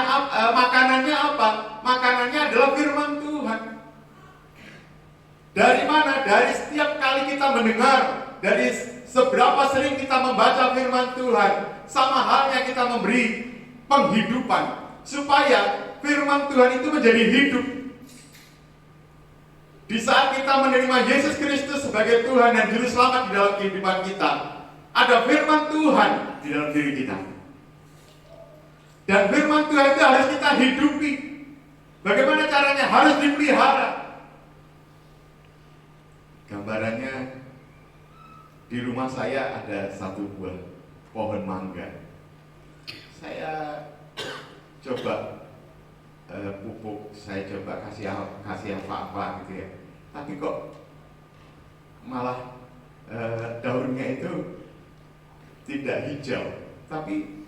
S4: makanannya apa? Makanannya adalah firman Tuhan. Dari mana? Dari setiap kali kita mendengar, dari seberapa sering kita membaca firman Tuhan, sama halnya kita memberi penghidupan, supaya firman Tuhan itu menjadi hidup. Di saat kita menerima Yesus Kristus sebagai Tuhan dan Juru Selamat di dalam kehidupan kita, ada firman Tuhan di dalam diri kita. Dan firman Tuhan itu harus kita hidupi. Bagaimana caranya? Harus dipelihara. Gambarannya, di rumah saya ada satu buah pohon mangga. Saya coba pupuk, saya coba kasih apa-apa gitu ya. Tapi kok malah daunnya itu tidak hijau. Tapi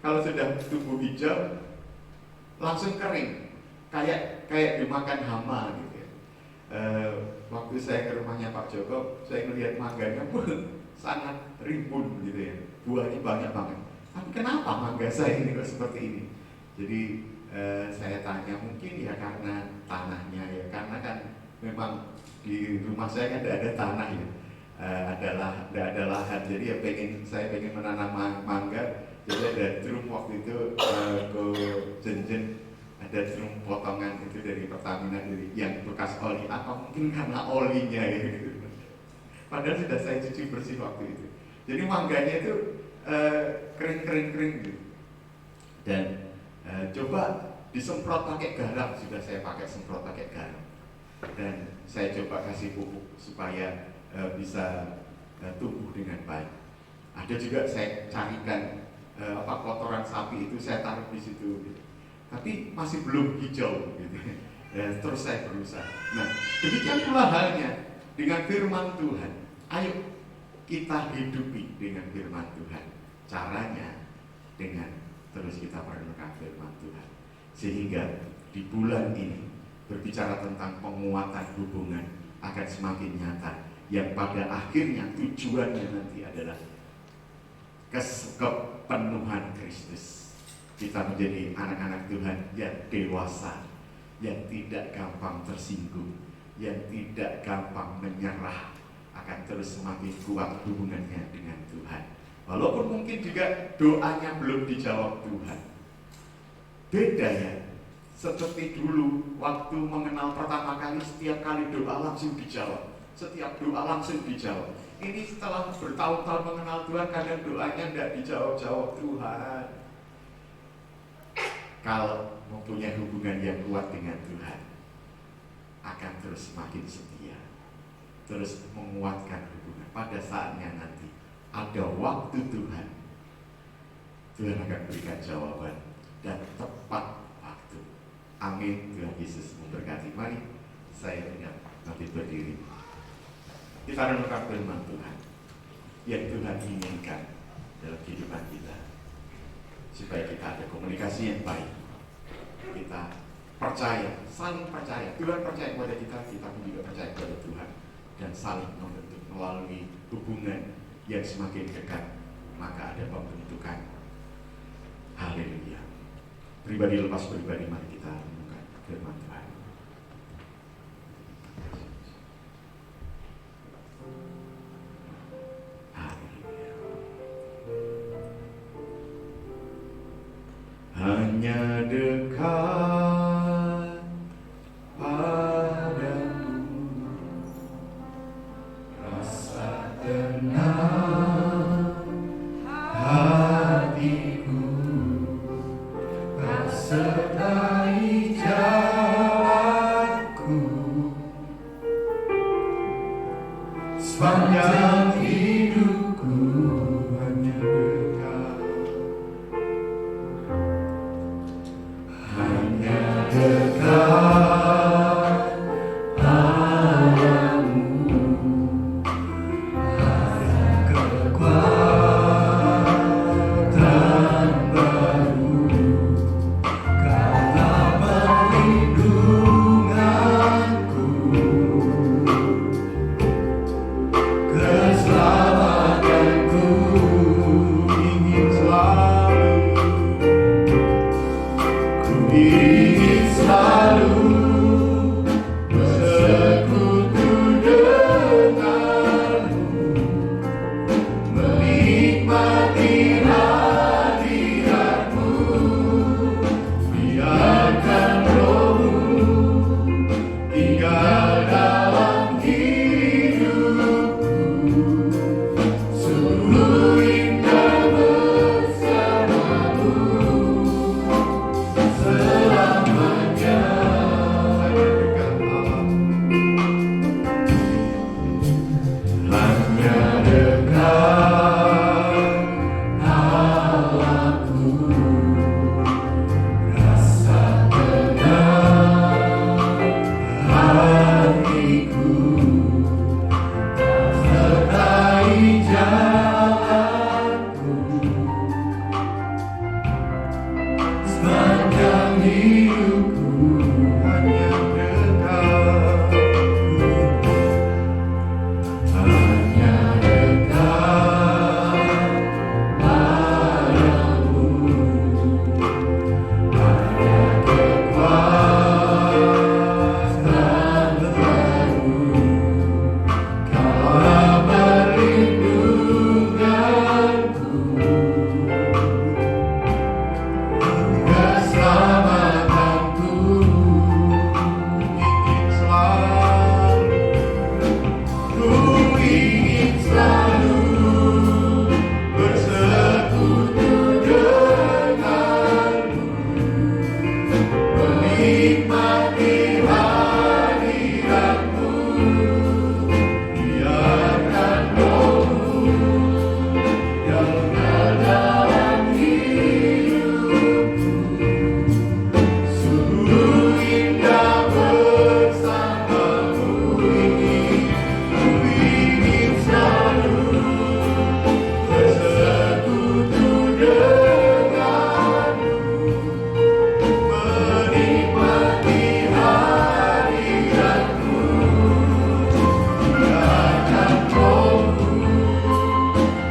S4: kalau sudah tumbuh hijau langsung kering, kayak dimakan hama gitu ya. Waktu saya ke rumahnya Pak Joko, saya melihat mangganya sangat rimbun gitu ya, buahnya banyak banget. Tapi kenapa mangga saya ini kok seperti ini? Jadi saya tanya, mungkin ya karena tanahnya ya, karena kan memang di rumah saya kan tidak ada tanah ya, tidak ada lahan. Jadi ya saya pengen menanam mangga. Jadi ada drum waktu itu ke Jenjen, ada drum potongan itu dari Pertamina, dari yang bekas oli, apa mungkin karena olinya ya gitu. Padahal sudah saya cuci bersih waktu itu. Jadi mangganya itu kering gitu. Dan coba disemprot pakai garam, sudah saya pakai semprot pakai garam. Dan saya coba kasih pupuk supaya bisa tumbuh dengan baik. Ada juga saya carikan kotoran sapi itu saya taruh di situ gitu. Tapi masih belum hijau gitu. Terus saya berusaha. Nah, demikian pula halnya dengan firman Tuhan. Ayo kita hidupi dengan firman Tuhan. Caranya dengan terus kita merenungkan firman Tuhan. Sehingga di bulan ini berbicara tentang penguatan hubungan akan semakin nyata, yang pada akhirnya tujuannya nanti adalah kepenuhan Kristus. Kita menjadi anak-anak Tuhan yang dewasa, yang tidak gampang tersinggung, yang tidak gampang menyerah, akan terus semakin kuat hubungannya dengan Tuhan. Walaupun mungkin juga doanya belum dijawab Tuhan. Beda ya, seperti dulu waktu mengenal pertama kali, setiap kali doa langsung dijawab. Setiap doa langsung dijawab. Ini setelah bertahun-tahun mengenal Tuhan, kadang doanya tidak dijawab-jawab Tuhan. Kalau mempunyai hubungan yang kuat dengan Tuhan, akan terus semakin setia, terus menguatkan hubungan. Pada saatnya nanti ada waktu Tuhan akan berikan jawaban dan tepat waktu. Amin. Tuhan Yesus memberkati. Mari saya nanti berdiri. Kita renungkan firman Tuhan yang Tuhan inginkan dalam kehidupan kita, supaya kita ada komunikasi yang baik. Kita percaya, saling percaya. Tuhan percaya kepada kita, kita pun juga percaya kepada Tuhan, dan saling membentuk melalui hubungan yang semakin dekat. Maka ada pembentukan. Haleluya. Pribadi lepas pribadi, mari kita renungkan firman Tuhan. Hanya dekat padamu, rasa tenang hatiku, sepanjang hidupku hanya dekat, hanya dekat padamu.
S1: Kekuatan baru, Kaulah perlindunganku, keselamatanku.
S4: Ingin selalu, ku ingin selalu bersekutu denganmu, menikmati hadiratmu. Biarkan rohmu tinggal dalam hidupku, sungguh indah bersamamu selamanya. Hanya dekat Allahku, rasa tenang hatiku, sertai jalanku sepanjang hidupku. Hanya dekat, hanya dekat padamu. Ada kekuatan baru, Kaulah perlindunganku, keselamatanku. Ingin selalu, ku ingin selalu bersekutu denganmu, menikmati hadiratmu. Biarkan rohmu tinggal dalam hidupku, sungguh indah bersamamu. Ku ingin selalu bersekutu denganmu, menikmati hadiratmu. Biarkan rohmu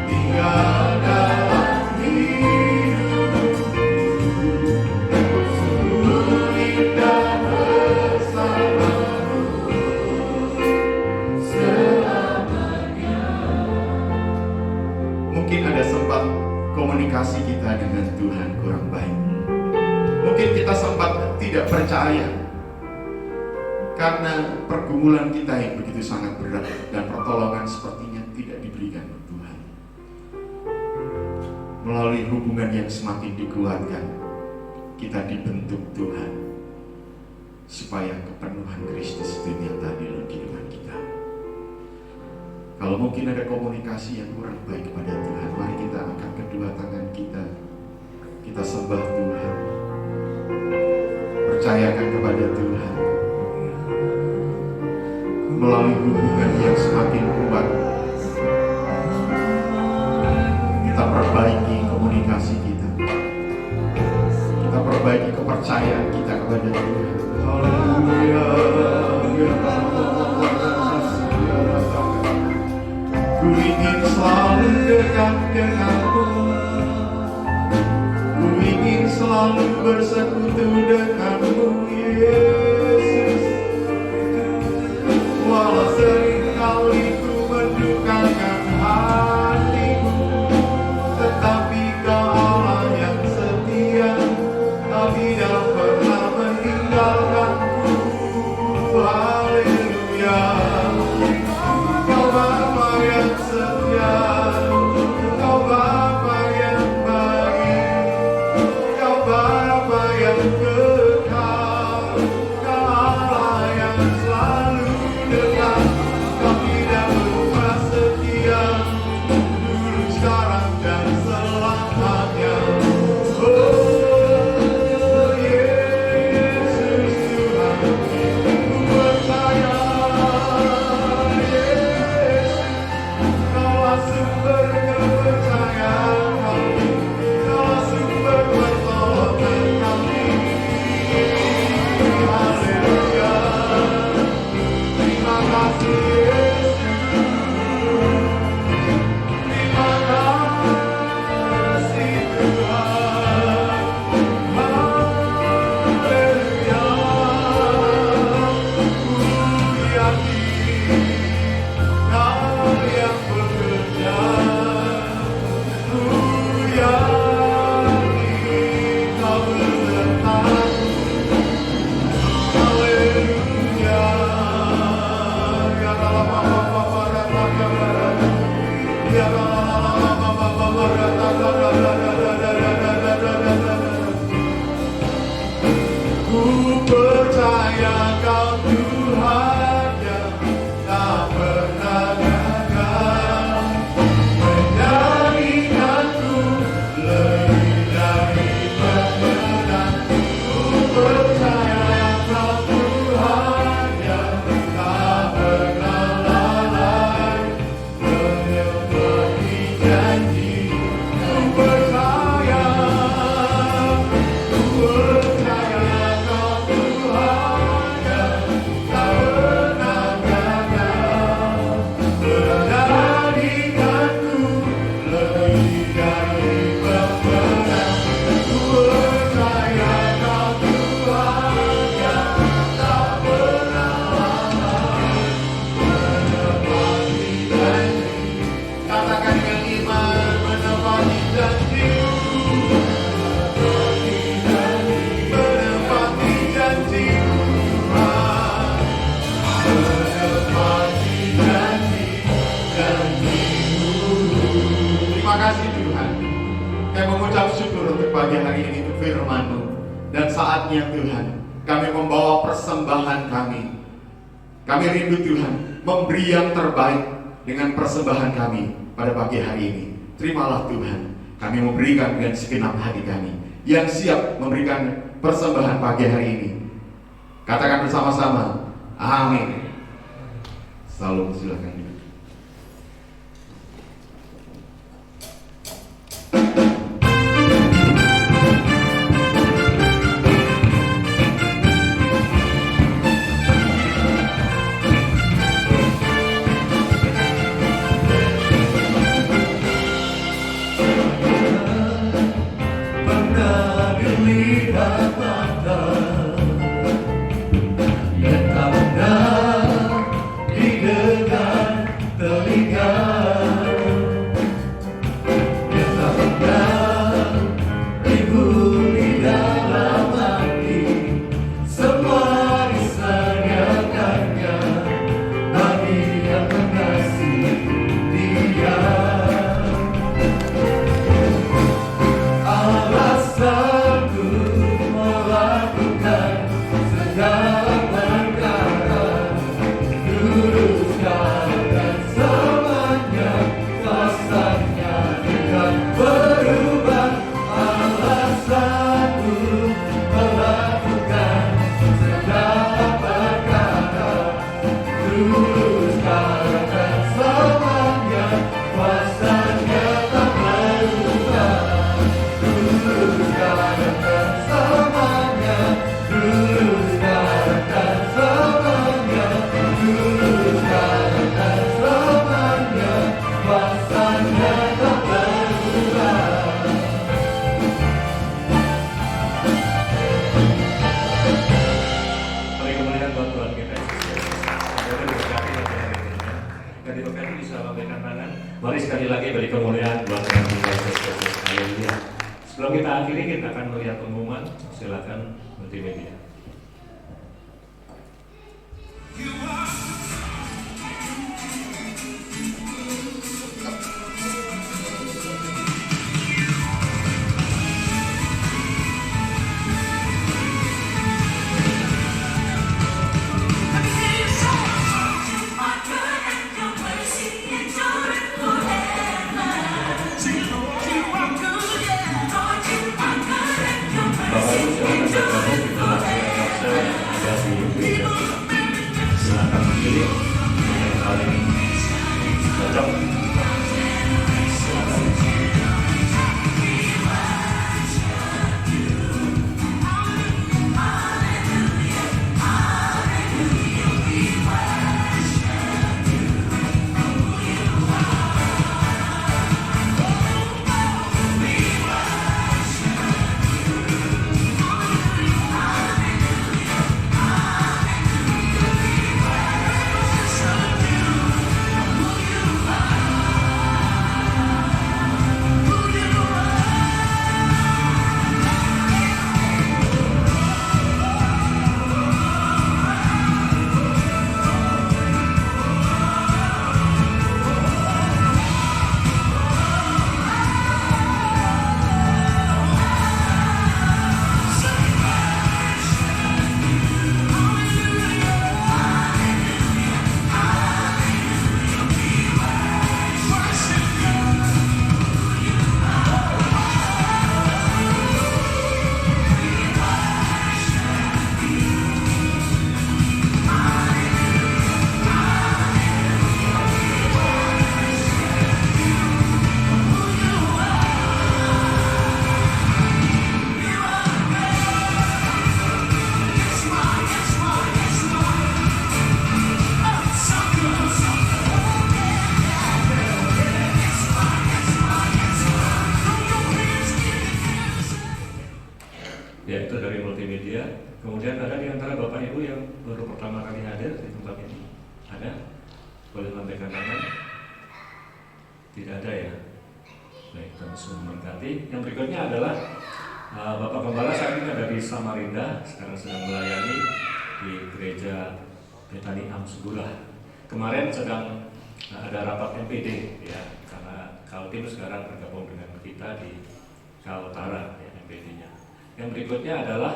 S4: tinggal dalam hidupku, sungguh indah bersamamu selamanya. Mungkin ada sempat komunikasi kita dengan Tuhan kurang baik. Mungkin kita sempat tidak percaya karena pergumulan kita yang begitu sangat berat dan pertolongan sepertinya tidak diberikan oleh Tuhan. Melalui hubungan yang semakin dikuatkan, kita dibentuk Tuhan supaya kepenuhan Kristus itu nyata di dalam kehidupan kita. Kalau mungkin ada komunikasi yang kurang baik kepada Tuhan, mari kita angkat kedua tangan kita. Kita sembah Tuhan, percayakan kepada Tuhan. Melalui hubungan yang semakin kuat, kita perbaiki komunikasi kita, kita perbaiki kepercayaan kita kepada Tuhan. Haleluya. Ku ingin selalu dekat denganmu, ku ingin selalu bersekutu denganmu, Yesus. Walau seringkali ku mendukakan hatimu, tetapi Kau Allah yang setia, Kau tidak pernah meninggalkanku. Haleluya. Kau Bapa yang setia, Kau Bapa yang baik, Kau Bapa yang kekal, Kau sumber kepercayaan kami, Kaulah sumber pertolongan kami. Haleluya. Terima kasih Yesus. Terima kasih Tuhan. Haleluya. Ku yakin Kau yang bekerja. Ku yakin Kau besertaku. Haleluya. Ya ku percaya Kau Tuhan yang tak pernah gagal, menjadikanku lebih dari pemenang. Ku percaya Kau Tuhan yang tak pernah lalai, menepati janji. Ku percaya Kau Tuhan yang tak pernah gagal, menjadikanku lebih dari pemenang. Ku percaya Kau Tuhan yang tak pernah lalai, menepati janji. Katakan dengan iman, menepati janji-Mu. Menepati janji Tuhan, menepati janji-Mu. Terima kasih Tuhan. Kami mengucap syukur untuk pagi hari ini untuk firman-Mu. Dan saatnya Tuhan, kami membawa persembahan kami. Kami rindu Tuhan, memberi yang terbaik dengan persembahan kami pada pagi hari ini. Terimalah Tuhan, kami memberikan dengan segenap hati kami yang siap memberikan persembahan pagi hari ini. Katakan bersama-sama, amin. Selalu silakan duduk.
S1: Pernah dilihat mata yang tak pernah didengar telinga, yang tak pernah timbul di dalam hati. Semua disediakannya bagi yang mengasihi Dia. Alasanku melakukan segala perkara, luruskan dan semuanya kuasanya dengan berubah. Alasanku melakukan segala perkara, luruskan dan semuanya kuasanya tak berubah. Luruskan semuanya, luruskan semuanya, luruskan semuanya, kuasanya tak berubah.
S2: Mari kemuliaan buat Tuhan kita Yesus Kristus. Saudara diberkati dan berhati-hati. Dan diberkati bisa memberikan tangan. Mari sekali lagi beri kemuliaan buat Tuhan kita Yesus Kristus. Haleluya. Sebelum kita akhiri, kita akan melihat pengumuman. Silakan multimedia. Bapak Ibu silakan bergabung di tengah Kemudian ada di antara Bapak Ibu yang baru pertama kali hadir di tempat ini? Ada? Boleh lambaikan tangan? Tidak ada ya? Baik, Tuhan Yesus memberkati. Yang berikutnya adalah Bapak Gembala saat ini ada di Samarinda, sekarang sedang melayani di gereja Betani Amsugula. Kemarin sedang ada rapat MPD ya, karena Kaltim sekarang bergabung dengan kita di Kaltara ya, MPD-nya. Yang berikutnya adalah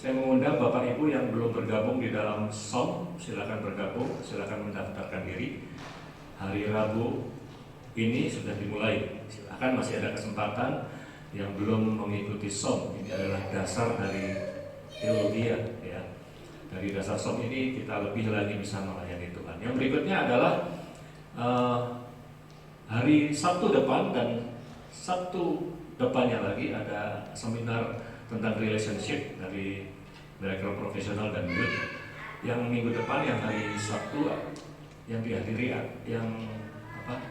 S2: saya mengundang Bapak Ibu yang belum bergabung di dalam SOM, silakan bergabung, silakan mendaftarkan diri. Hari Rabu ini sudah dimulai, silakan, masih ada kesempatan. Yang belum mengikuti SOM, ini adalah dasar dari teologi ya. Dari dasar SOM ini kita lebih lagi bisa melayani Tuhan. Yang berikutnya adalah hari Sabtu depan dan Sabtu depannya lagi ada seminar tentang relationship dari Director Profesional dan Youth. Yang minggu depan, yang hari Sabtu yang dihadiri yang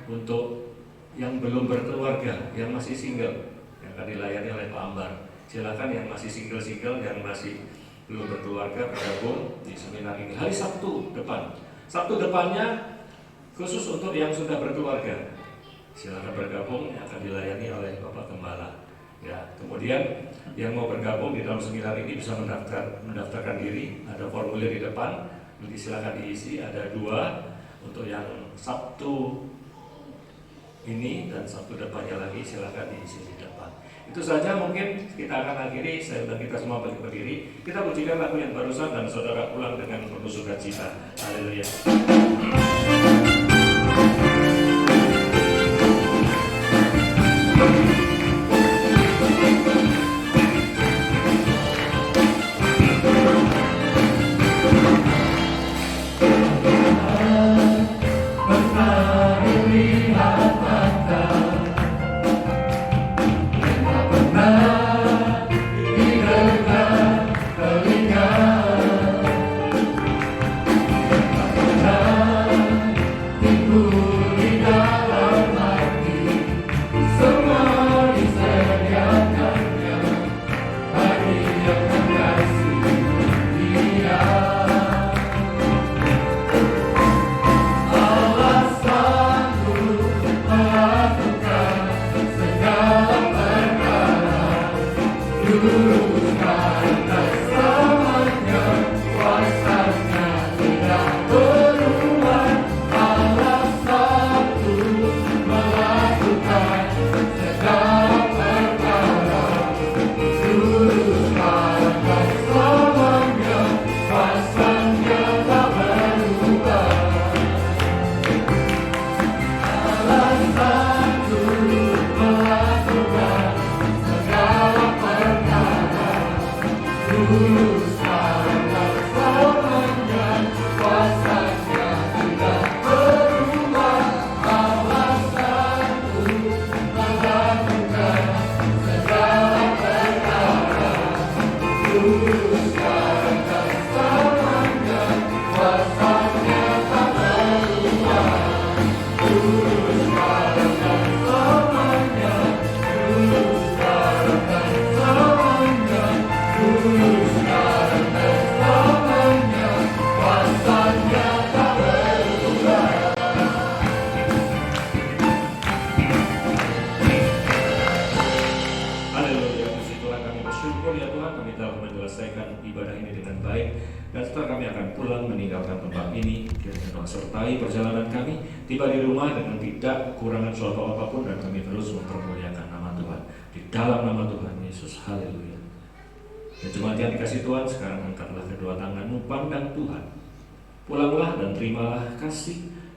S2: untuk yang belum berkeluarga, yang masih single, yang akan dilayani oleh Pak Ambar. Silakan yang masih single, yang masih belum berkeluarga bergabung di seminar ini hari Sabtu depan. Sabtu depannya khusus untuk yang sudah berkeluarga. Silakan bergabung, yang akan dilayani oleh Bapak Gembala. Ya, kemudian yang mau bergabung di dalam seminar ini bisa mendaftarkan diri. Ada formulir di depan, nanti silakan diisi. Ada 2 untuk yang Sabtu ini dan Sabtu depannya lagi, silakan diisi di depan. Itu saja mungkin kita akan akhiri. Saya undang kita semua balik berdiri. Kita pujikan lagu yang barusan dan saudara pulang dengan penuh sukacita. Haleluya.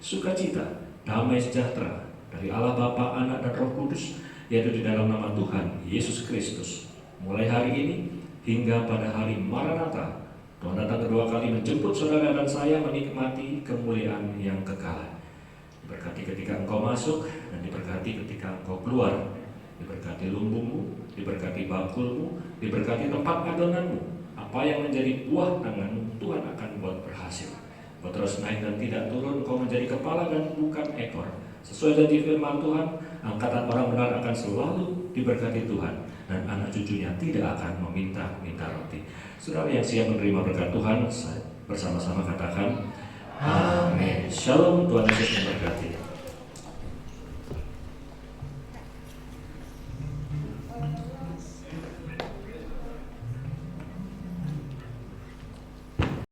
S2: Sukacita, damai sejahtera dari Allah Bapa, Anak dan Roh Kudus, yaitu di dalam nama Tuhan Yesus Kristus, mulai hari ini hingga pada hari Maranatha. Tuhan datang kedua kali menjemput saudara dan saya menikmati kemuliaan yang kekal. Diberkati ketika engkau masuk dan diberkati ketika engkau keluar. Diberkati lumbungmu, diberkati bakulmu, diberkati tempat adonanmu. Apa yang menjadi buah tanganmu, Tuhan akan buat berhasil. Kau terus naik dan tidak turun, kau menjadi kepala dan bukan ekor, Sesuai janji firman Tuhan, angkatan orang benar akan selalu diberkati Tuhan, dan anak cucunya tidak akan meminta-minta roti. Saudara yang siap menerima berkat Tuhan, bersama-sama katakan, Amin. Shalom, Tuhan Yesus memberkati.